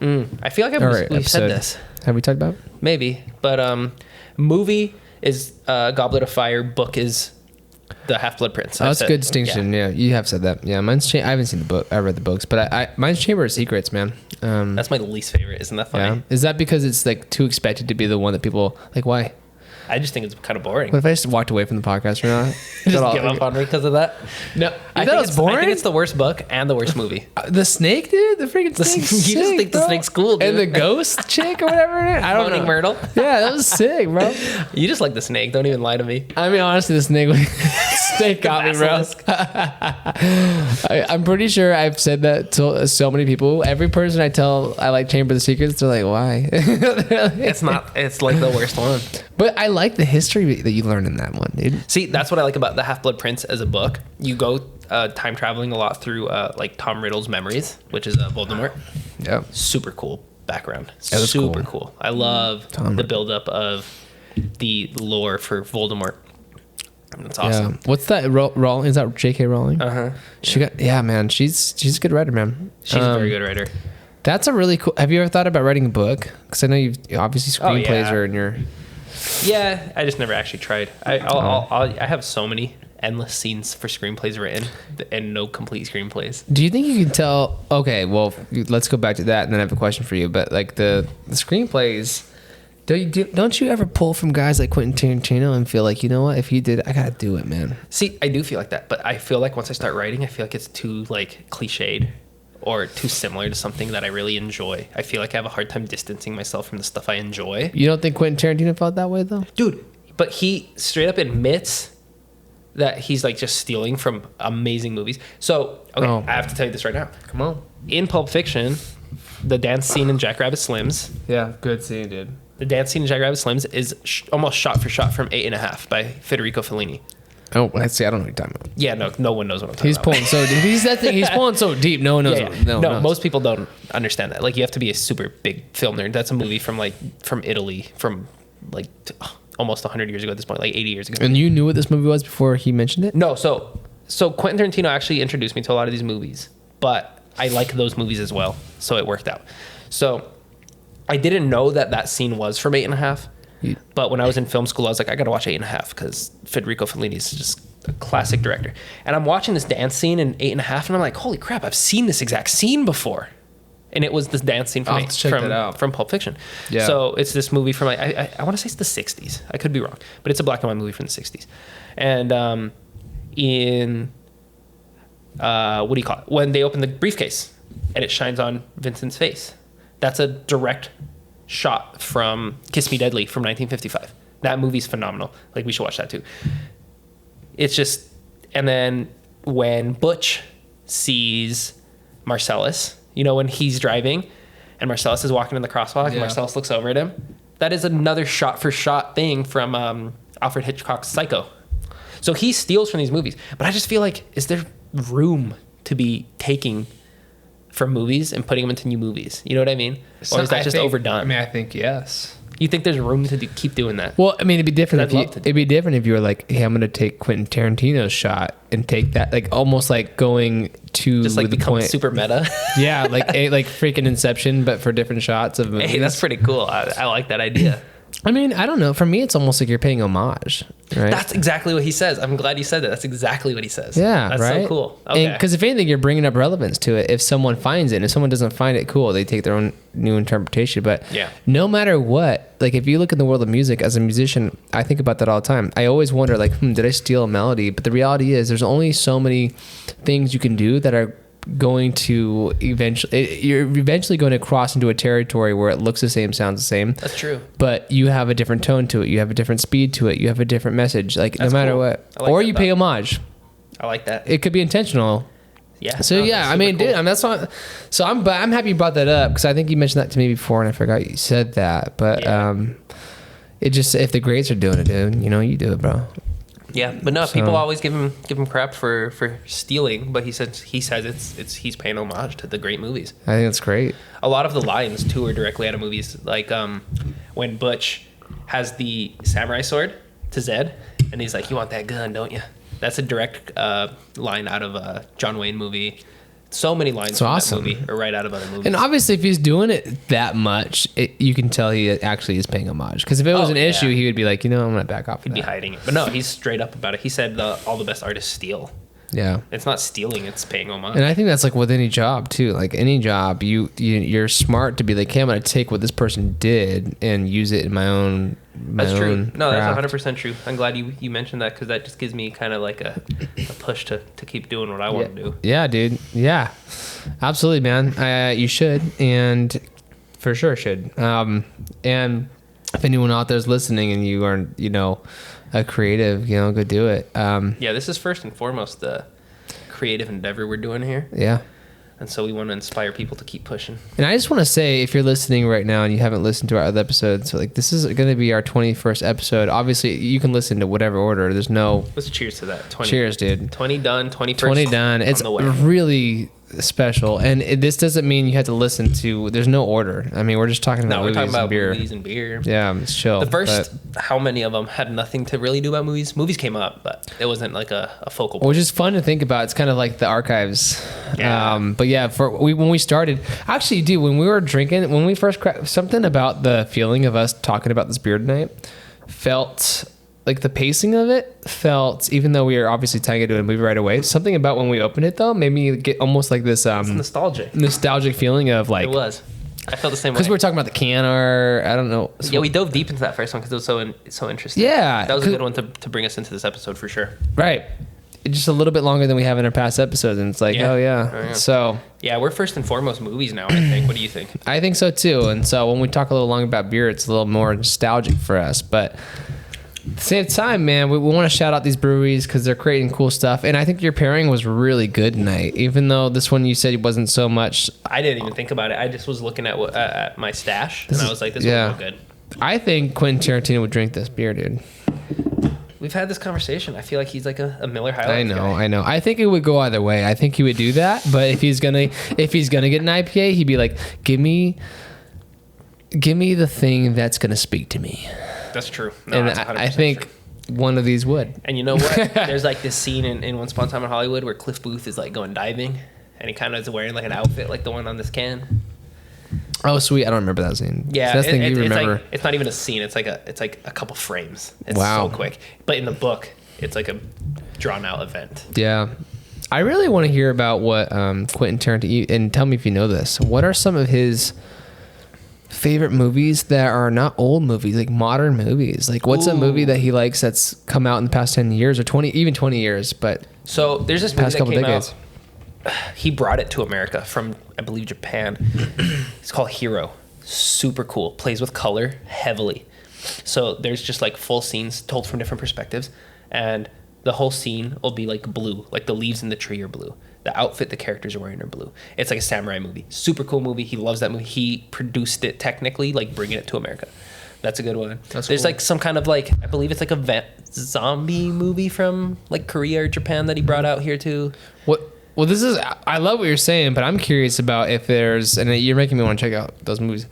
I feel like we've said this. Have we talked about it? Maybe, but movie is Goblet of Fire, book is The Half-Blood Prince. That's a good distinction. Yeah, you have said that. Yeah, mine's I haven't seen the book. I read the books, but mine's Chamber of Secrets, man. That's my least favorite. Isn't that funny? Yeah. Is that because it's like too expected to be the one that people like? Why? I just think it's kind of boring. What if I just walked away from the podcast or not? Just give up on me because of that? No, I think it's boring. I think it's the worst book and the worst movie. The snake, dude. The freaking snake. You just think the snake's cool, dude. And the ghost chick or whatever. I don't know. Myrtle. Yeah, that was sick, bro. You just like the snake. Don't even lie to me. I mean, honestly, the snake got me, bro. I'm pretty sure I've said that to so many people. Every person I tell I like Chamber of the Secrets, they're like, why? It's not. It's like the worst one. But I like the history that you learn in that one, dude. See, that's what I like about The Half-Blood Prince as a book. You go time traveling a lot through like Tom Riddle's memories, which is Voldemort. Yeah. Super cool background. That Super cool. I love the buildup of the lore for Voldemort. That's awesome. Yeah. What's that? Rowling? Is that J.K. Rowling? She got. Yeah, man. She's a good writer, man. She's a very good writer. That's a really cool. Have you ever thought about writing a book? Because I know you've obviously screenplays are in your. Yeah, I just never actually tried. I have so many endless scenes for screenplays written and no complete screenplays. Do you think you can tell? Okay, well, let's go back to that, and then I have a question for you. But like the screenplays, don't you ever pull from guys like Quentin Tarantino and feel like, you know what, if he did, I gotta do it, man? See, I do feel like that, but I feel like once I start writing, I feel like it's too like cliched or too similar to something that I really enjoy. I feel like I have a hard time distancing myself from the stuff I enjoy. You don't think Quentin Tarantino felt that way though? Dude, but he straight up admits that he's like just stealing from amazing movies. So, okay, I have to tell you this right now. Come on. In Pulp Fiction, the dance scene in Jackrabbit Slims. Yeah, good scene, dude. The dance scene in Jackrabbit Slims is almost shot for shot from 8.5 by Federico Fellini. Oh, let's see. I don't know what you're talking about. Yeah, no one knows what I'm talking He's about. pulling so deep. He's pulling so deep. No one knows. Yeah, yeah. No, most people don't understand that. Like, you have to be a super big film nerd. That's a movie from Italy, from like almost 100 years ago at this point, like 80 years ago. And you knew what this movie was before he mentioned it? No, so Quentin Tarantino actually introduced me to a lot of these movies, but I like those movies as well, so it worked out. So I didn't know that scene was from 8.5. But when I was in film school, I was like, I gotta watch 8.5 because Federico Fellini is just a classic director. And I'm watching this dance scene in 8.5, and I'm like, holy crap, I've seen this exact scene before. And it was this dance scene from Pulp Fiction. Yeah. So it's this movie from, like, I want to say it's the 60s. I could be wrong, but it's a black and white movie from the 60s. And what do you call it? When they open the briefcase and it shines on Vincent's face, that's a direct shot from Kiss Me Deadly from 1955. That movie's phenomenal. Like, we should watch that too. It's just, and then when Butch sees Marcellus, you know, when he's driving and Marcellus is walking in the crosswalk and Marcellus looks over at him, that is another shot for shot thing from Alfred Hitchcock's Psycho. So he steals from these movies, but I just feel like, is there room to be taking from movies and putting them into new movies? You know what I mean? Or is that just overdone? I mean, I think yes. You think there's room to keep doing that? Well, I mean, it'd be different if you were like, hey, I'm going to take Quentin Tarantino's shot and take that, like, almost like going to just like the become point. super meta. Yeah, like freaking Inception, but for different shots of movies. Hey, that's pretty cool. I like that idea. I mean, I don't know. For me, it's almost like you're paying homage, right? That's exactly what he says. I'm glad you said that. That's exactly what he says. Yeah, that's right? so cool. Okay. Because if anything, you're bringing up relevance to it. If someone finds it, and if someone doesn't find it cool, they take their own new interpretation. But no matter what, like, if you look in the world of music as a musician, I think about that all the time. I always wonder, like, did I steal a melody? But the reality is, there's only so many things you can do that are going to you're eventually going to cross into a territory where it looks the same, sounds the same. That's true. But you have a different tone to it. You have a different speed to it. You have a different message. Like, no matter what. Or you pay homage. I like that. It could be intentional. Yeah. So I mean, cool. Dude, I mean, that's not. So I'm happy you brought that up, because I think you mentioned that to me before and I forgot you said that. But it just, if the greats are doing it, dude, you know, you do it, bro. Yeah, but no, people always give him crap for stealing, but he says it's he's paying homage to the great movies. I think that's great. A lot of the lines too are directly out of movies, like when Butch has the samurai sword to Zed, and he's like, "You want that gun, don't you?" That's a direct line out of a John Wayne movie. So many lines from that movie are right out of other movies. And obviously, if he's doing it that much, you can tell he actually is paying homage. Because if it was an issue, he would be like, you know, I'm going to back off. He'd be hiding it. But no, he's straight up about it. He said all the best artists steal. Yeah. It's not stealing, it's paying homage. And I think that's like with any job too. Like any job, you're smart to be like, hey, I'm going to take what this person did and use it in my own That's true. No, craft. that's 100% true. I'm glad you mentioned that, because that just gives me kind of like a push to keep doing what I want to do. Yeah, dude. Yeah, absolutely, man. You should, and for sure should. And if anyone out there is listening and you are, you know, a creative, you know, go do it. Yeah, this is first and foremost the creative endeavor we're doing here. Yeah. And so we want to inspire people to keep pushing. And I just want to say, if you're listening right now and you haven't listened to our other episodes, so like, this is going to be our 21st episode. Obviously, you can listen to whatever order. There's no... Let's cheers to that. 20, cheers, dude. 20 done, 21st 20 done. It's really special. And this doesn't mean you have to listen to... There's no order. I mean, we're just talking about movies and beer. Movies and beer. Yeah, it's chill. The first, how many of them had nothing to really do about movies? Movies came up, but it wasn't like a focal point. Which is fun to think about. It's kind of like the archives. Yeah. But yeah, when we started... Actually, dude, when we were drinking, when we first cracked... Something about the feeling of us talking about this beer tonight felt... Like the pacing of it felt, even though we were obviously tying it to a movie right away, something about when we opened it though made me get almost like this it's nostalgic feeling of like, it was. I felt the same way. Because we were talking about the can, or I don't know. Yeah, we dove deep into that first one because it was so interesting. Yeah. That was a good one to bring us into this episode for sure. Right. Just a little bit longer than we have in our past episodes, and it's like, oh yeah. So yeah, we're first and foremost movies now, I think. What do you think? I think so too. And so when we talk a little longer about beer, it's a little more nostalgic for us, but at the same time, man, we want to shout out these breweries because they're creating cool stuff. And I think your pairing was really good tonight, even though this one you said wasn't so much. I didn't even think about it. I just was looking at my stash, and I was like, this will go good. I think Quentin Tarantino would drink this beer, dude. we've had this conversation. I feel like he's like a Miller High Life I know. I think it would go either way. I think he would do that, but if he's gonna get an IPA, he'd be like, give me the thing that's gonna speak to me. That's true. No, And that's 100% I think one of these would. And you know what? There's like this scene in Once Upon a Time in Hollywood where Cliff Booth is like going diving, and he kind of is wearing like an outfit like the one on this can. Oh, sweet! I don't remember that scene. Yeah, so that's the thing you remember. Like, it's not even a scene. It's like a couple frames. It's wow. so quick. But in the book, it's like a drawn out event. Yeah, I really want to hear about what Quentin Tarantino, and tell me if you know this. What are some of his favorite movies that are not old movies, like modern movies? Like, what's a movie that he likes that's come out in the past 10 years or 20 years? But so there's this movie past that couple came decades. out. He brought it to America from, I believe, Japan. It's called Hero. Super cool. Plays with color heavily. So there's just like full scenes told from different perspectives, and the whole scene will be like blue, like the leaves in the tree are blue. The outfit the characters are wearing are blue. It's like a samurai movie. Super cool movie. He loves that movie. He produced it technically, like bringing it to America. That's a good one. There's cool. Like some kind of like, I believe it's like a zombie movie from like Korea or Japan that he brought out here too. Well, I love what you're saying, but I'm curious about if there's, and you're making me want to check out those movies.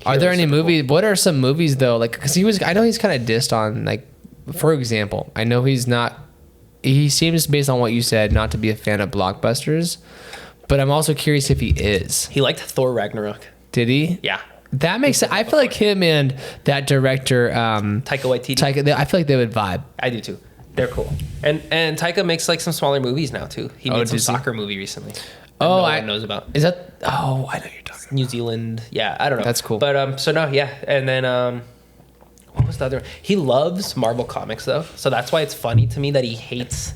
Are there any movies? What are some movies though? Like, cause I know he's kind of dissed on, like, for example, I know he seems, based on what you said, not to be a fan of blockbusters, but I'm also curious if he is. He liked Thor Ragnarok. Did he? Yeah. That makes sense. I feel like him and that director, Taika Waititi. I feel like they would vibe. I do too. They're cool. And Taika makes like some smaller movies now too. He made some soccer movie recently. No one knows about. Is that? Oh, I know you're talking. New Zealand. Yeah, I don't know. That's cool. But so no, yeah. And then what was the other one? He loves Marvel comics though, so that's why it's funny to me that he hates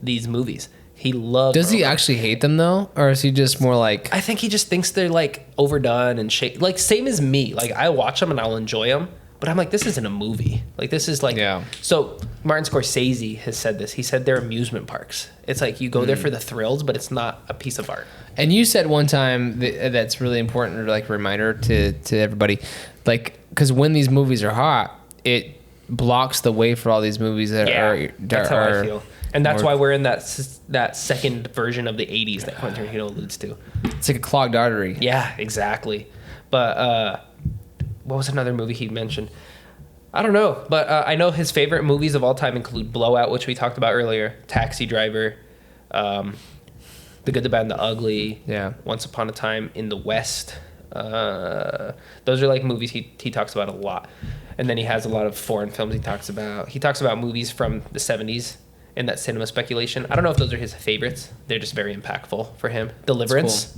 these movies. He loves. Does he actually hate them though, or is he just more like? I think he just thinks they're like overdone and like same as me. Like I watch them and I'll enjoy them. But I'm like, this isn't a movie. Like, this is like... Yeah. So, Martin Scorsese has said this. He said they're amusement parks. It's like, you go there for the thrills, but it's not a piece of art. And you said one time that's really important, or like reminder to everybody. Like, because when these movies are hot, it blocks the way for all these movies that are... That's how I feel. And that's why we're in that second version of the 80s that Quentin Tarantino alludes to. It's like a clogged artery. Yeah, exactly. But... what was another movie he mentioned? I don't know, but I know his favorite movies of all time include Blowout, which we talked about earlier, Taxi Driver, The Good, the Bad, and the Ugly, Once Upon a Time in the West. Those are like movies he talks about a lot. And then he has a lot of foreign films he talks about. He talks about movies from the 70s in that cinema speculation. I don't know if those are his favorites. They're just very impactful for him. Deliverance.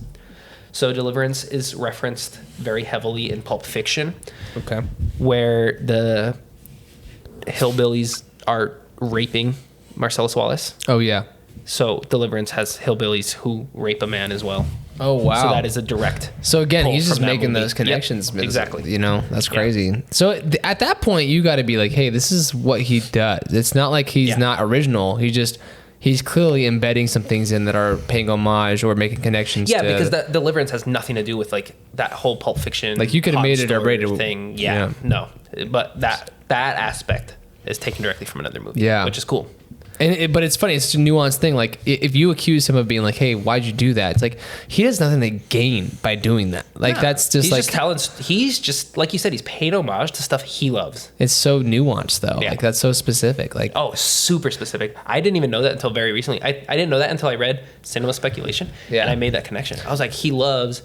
So Deliverance is referenced very heavily in Pulp Fiction. Okay. Where the hillbillies are raping Marcellus Wallace. Oh, yeah. So Deliverance has hillbillies who rape a man as well. Oh, wow. So that is a direct... So again, he's just making those connections. Yep, exactly. You know, that's crazy. Yeah. So at that point, you got to be like, hey, this is what he does. It's not like he's not original. He's clearly embedding some things in that are paying homage or making connections. Yeah, because that Deliverance has nothing to do with like that whole Pulp Fiction. Like you could have made it a rated thing. Yeah, no, but that aspect is taken directly from another movie. Yeah, which is cool. But it's funny. It's a nuanced thing. Like if you accuse him of being like, "Hey, why'd you do that?" It's like he has nothing to gain by doing that. Like that's just he's just like you said. He's paid homage to stuff he loves. It's so nuanced though. Yeah. Like that's so specific. Like super specific. I didn't even know that until very recently. I didn't know that until I read Cinema Speculation. Yeah, and I made that connection. I was like, he loves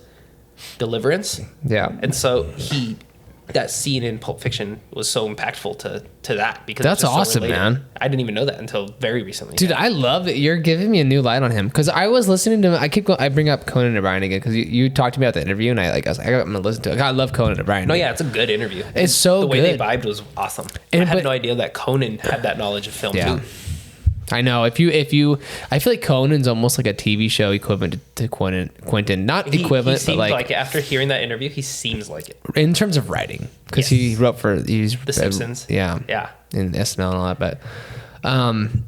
Deliverance. Yeah, and so that scene in Pulp Fiction was so impactful to that because that's awesome, man. I didn't even know that until very recently. Dude, I love it. You're giving me a new light on him because I was listening to him. I bring up Conan O'Brien again because you talked to me about the interview and I was like, I'm gonna listen to it. I love Conan O'Brien. No, yeah, it's a good interview. It's so the way good. they vibed was awesome. I had no idea that Conan had that knowledge of film too. I know. If you, I feel like Conan's almost like a TV show equivalent to Quentin. Not equivalent, he but like after hearing that interview, he seems like it in terms of writing because he wrote for The Simpsons. Yeah, and SNL and all that. But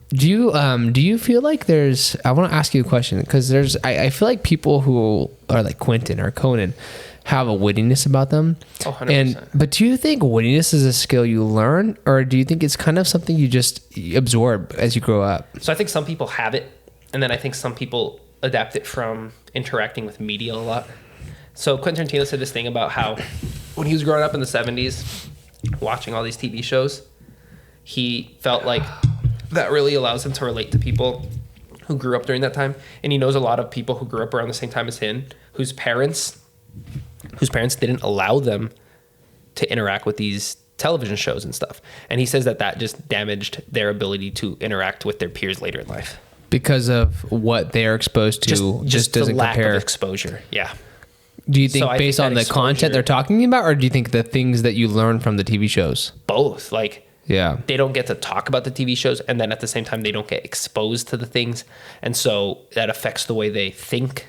do you feel like there's? I want to ask you a question because I feel like people who are like Quentin or Conan have a wittiness about them. Oh, 100%. But do you think wittiness is a skill you learn, or do you think it's kind of something you just absorb as you grow up? So I think some people have it, and then I think some people adapt it from interacting with media a lot. So Quentin Tarantino said this thing about how when he was growing up in the 70s, watching all these TV shows, he felt like that really allows him to relate to people who grew up during that time. And he knows a lot of people who grew up around the same time as him, whose parents didn't allow them to interact with these television shows and stuff. And he says that just damaged their ability to interact with their peers later in life. Because of what they're exposed to just doesn't the lack compare. Of exposure. Yeah. Do you think So I based think on that the content they're talking about, or do you think the things that you learn from the TV shows? Both. Like, yeah, they don't get to talk about the TV shows, and then at the same time, they don't get exposed to the things. And so that affects the way they think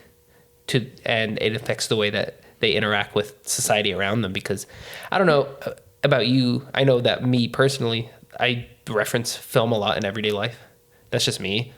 and it affects the way that they interact with society around them. Because I don't know about you. I know that me personally, I reference film a lot in everyday life. That's just me.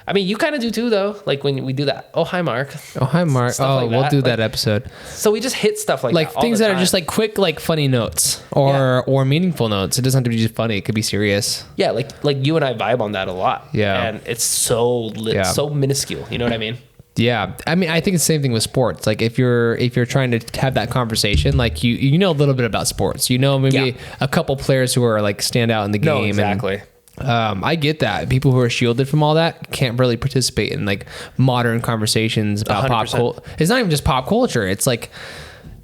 I mean, you kind of do too, though. Like when we do that. Oh, hi, Mark. Oh, hi, Mark. Stuff like we'll that. do that episode. So we just hit stuff like that all things the that time. are just like quick, like funny notes or meaningful notes. It doesn't have to be just funny. It could be serious. Yeah, like you and I vibe on that a lot. Yeah. And it's so so minuscule. You know what I mean? Yeah. I mean, I think it's the same thing with sports. Like if you're trying to have that conversation, like you know a little bit about sports. You know maybe a couple players who are like stand out in the game. No, exactly. I get that. People who are shielded from all that can't really participate in like modern conversations about 100%. pop culture. It's not even just pop culture. It's like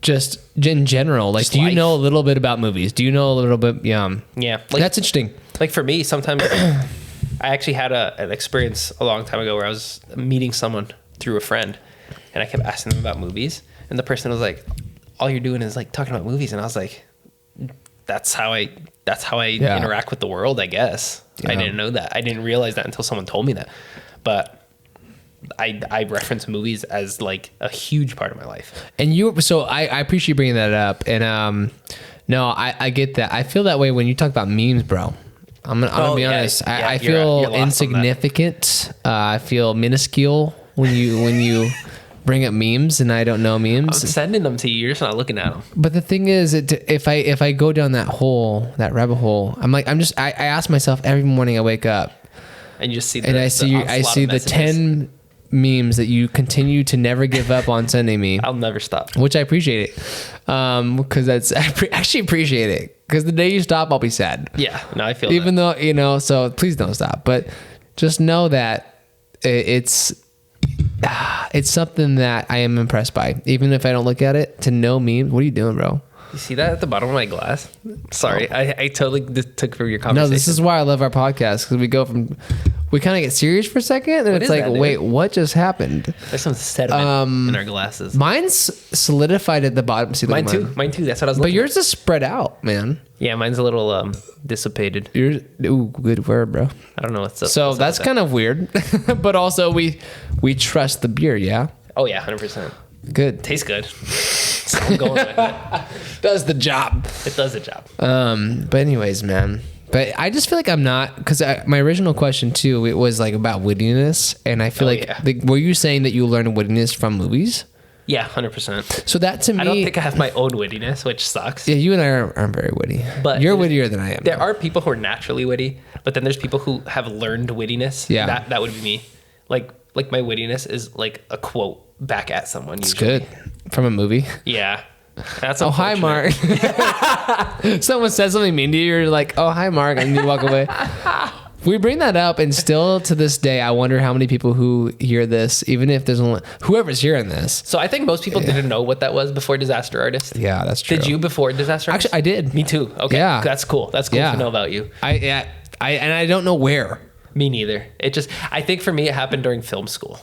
just in general. Like, do you know a little bit about movies? Do you know a little bit? Yeah. Yeah. Like, that's interesting. Like for me, sometimes I actually had an experience a long time ago where I was meeting someone through a friend, and I kept asking them about movies, and the person was like, all you're doing is like talking about movies. And I was like, that's how I interact with the world, I guess. Yeah. I didn't know that. I didn't realize that until someone told me that. But I reference movies as like a huge part of my life. And I appreciate you bringing that up. And no, I get that. I feel that way when you talk about memes, bro. I'm gonna be honest. I feel you're insignificant. I feel minuscule when you bring up memes, and I don't know memes. I'm sending them to you. You're just not looking at them. But the thing is, if I go down that rabbit hole, I ask myself every morning I wake up, and you just see I see the 10 memes that you continue to never give up on sending me. I'll never stop. Which I appreciate it, because I actually appreciate it. Because the day you stop, I'll be sad. Yeah, no, I feel even though so please don't stop. But just know that it's something that I am impressed by, even if I don't look at it. To know memes. What are you doing, bro? You see that at the bottom of my glass? Sorry, I totally took from your conversation. No, this is why I love our podcast, because we kind of get serious for a second, and it's like, wait, what just happened? There's some sediment in our glasses. Mine's solidified at the bottom. See, mine too. That's what I was looking But yours is spread out, man. Yeah, mine's a little dissipated. Good word, bro. I don't know what's up. So that's kind of weird, but also we trust the beer, yeah. Oh yeah, 100%. Good. Tastes good. So I'm going with it. Does the job. It does the job. But anyways, man. But I just feel like I'm not, because my original question too, it was like about wittiness, and I feel were you saying that you learned wittiness from movies? Yeah, 100%. So that to me, I don't think I have my own wittiness, which sucks. Yeah, you and I aren't very witty, but you're wittier than I am. There are people who are naturally witty, but then there's people who have learned wittiness. Yeah, that would be me. Like my wittiness is like a quote back at someone. It's good from a movie. Yeah. That's hi, Mark. Someone says something mean to you, you're like, oh, hi, Mark, and you walk away. We bring that up, and still to this day, I wonder how many people who hear this, even if there's only whoever's hearing this. So I think most people didn't know what that was before Disaster Artist. Yeah, that's true. Did you before Disaster Artist? Actually, I did. Me too. Okay, yeah, that's cool. That's cool to know about you. I don't know where. Me neither. I think for me, it happened during film school.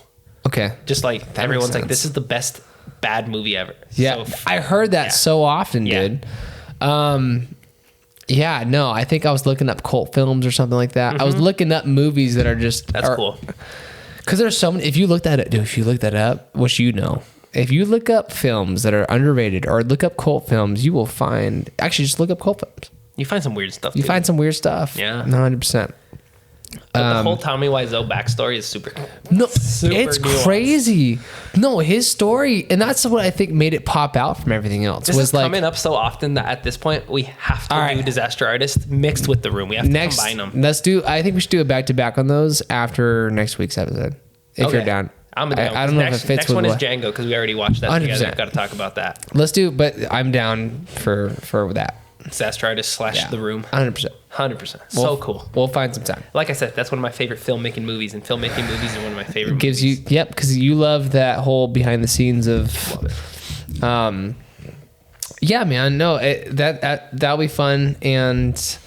Okay. Just like that everyone's like, this is the best bad movie ever. Yeah, so, I heard that so often, dude. Yeah, no, I think I was looking up cult films or something like that. Mm-hmm. I was looking up movies that are just... That's cool. Because there's so many... If you look that up, which you know, if you look up films that are underrated or look up cult films, you will find... Actually, just look up cult films. You find some weird stuff, You find some weird stuff. Yeah. 100%. The whole Tommy Wiseau backstory is super. No, super it's nuanced. crazy. No, his story, and that's what I think made it pop out from everything else. This was is like coming up so often that at this point we have to All do right. Disaster Artist mixed with The Room. We have to next. combine them. Let's do. I think we should do a back to back on those after next week's episode. If you're down, I'm down. I don't know if it fits next with one is what. Django because we already watched that together. 100%. We've got to talk about that. Let's do. But I'm down for that. Disaster Artist / The Room. 100%. 100%. So cool. We'll find some time. Like I said, that's one of my favorite filmmaking movies, and filmmaking movies are one of my favorite movies. Gives you because you love that whole behind the scenes of yeah, man. No, that'll be fun. And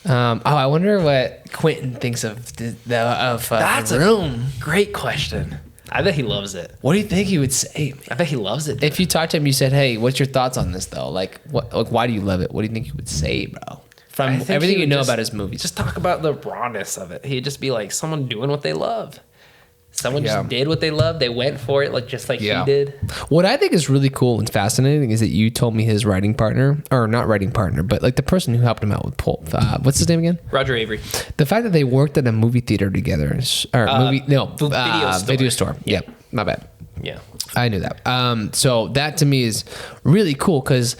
I wonder what Quentin thinks of That's The Room. a great question. I bet he loves it. What do you think he would say? I bet he loves it. If you talked to him, you said, "Hey, what's your thoughts on this, though? Like, why do you love it? What do you think he would say, bro?" From I think everything he you would know just- about his movies, Just talk about the rawness of it. He'd just be like someone doing what they love. Someone Yeah. just did what they loved. They went for it, like just like he Yeah. did. What I think is really cool and fascinating is that you told me his writing partner, or not writing partner, but like the person who helped him out with Pulp. What's his name again? Roger Avery. The fact that they worked at a movie theater together, video store. Yeah. Yep, my bad. Yeah. I knew that. So that to me is really cool because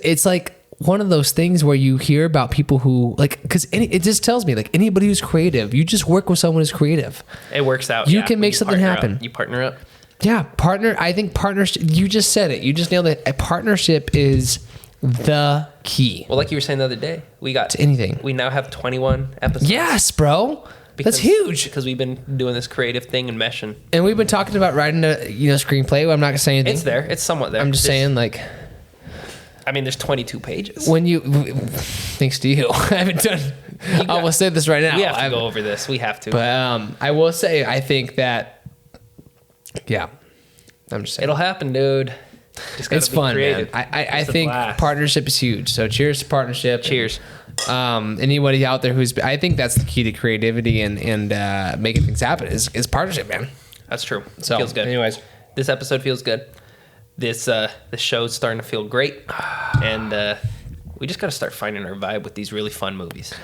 it's like one of those things where you hear about people who like, because it just tells me like anybody who's creative, you just work with someone who's creative. It works out. You yeah, can when make something partner happen. up. You partner up. Yeah, partner. I think partnership. You just said it. You just nailed it. A partnership is the key Well, like you were saying the other day, we got to anything. We now have 21 episodes. Yes, bro. That's huge. Because we've been doing this creative thing and meshing. And we've been talking about writing a screenplay. I'm not gonna say anything. It's there. It's somewhat there. I'm just saying like. I mean, there's 22 pages. When you, thanks to you, I haven't done. I will say this right now. We have to go over this. We have to. But I will say, I think that, yeah, I'm just saying. It'll happen, dude. Just gotta It's be fun, creative. man. I It's a think blast. partnership is huge. So cheers to partnership. Cheers. Anybody out there I think that's the key to creativity and making things happen is partnership, man. That's true. So, Feels good. anyways. This episode feels good. This show's starting to feel great, and we just got to start finding our vibe with these really fun movies.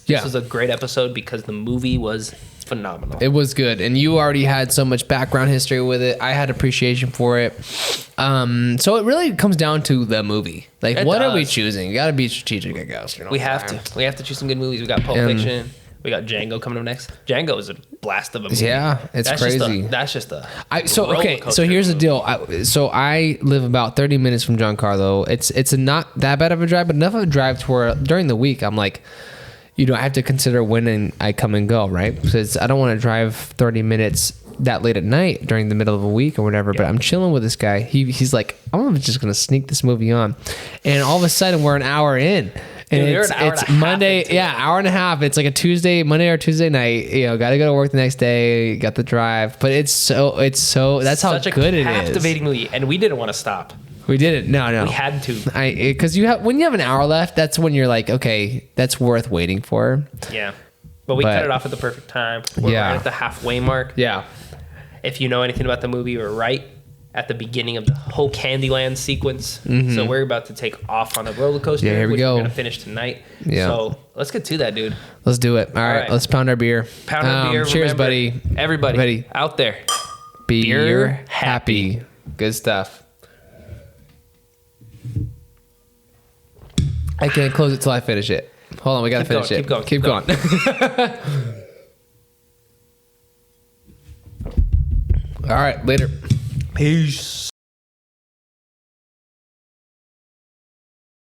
Yeah. This was a great episode because the movie was phenomenal. It was good, and you already had so much background history with it. I had appreciation for it. So it really comes down to the movie. Like, It what are we does. choosing? You got to be strategic, I guess. You know We what I'm have saying? to. We have to choose some good movies. We got Pulp Fiction. We got Django coming up next. Django is a blast of a movie. Yeah, it's crazy. That's just a. So roller okay, so coaster here's the movie. deal. So I live about 30 minutes from Giancarlo. It's a not that bad of a drive, but enough of a drive to where during the week I'm like, I have to consider when I come and go, right? Because I don't want to drive 30 minutes that late at night during the middle of a week or whatever. But I'm chilling with this guy. He's like, I'm just gonna sneak this movie on, and all of a sudden we're an hour in. And Dude, it's you're an hour and a half Monday, into yeah, hour and a half. It's like a Monday or Tuesday night. Got to go to work the next day. Got the drive, but it's so. That's how Such a good it is. captivating movie, and we didn't want to stop. We did it. No. We had to. Because when you have an hour left, that's when you're like, okay, that's worth waiting for. Yeah, but we cut it off at the perfect time. We're right at the halfway mark. Yeah. If you know anything about the movie, we're right at the beginning of the whole Candyland sequence. So we're about to take off on a roller coaster. Yeah, here we which go. We're gonna finish tonight. Yeah. So let's get to that, dude. Let's do it. All right, let's pound our beer. Pound our beer. Cheers, Remember, buddy. Everybody out there. Beer happy. Good stuff. I can't close it till I finish it. Hold on, we gotta finish it. Keep going. All right, later. Peace.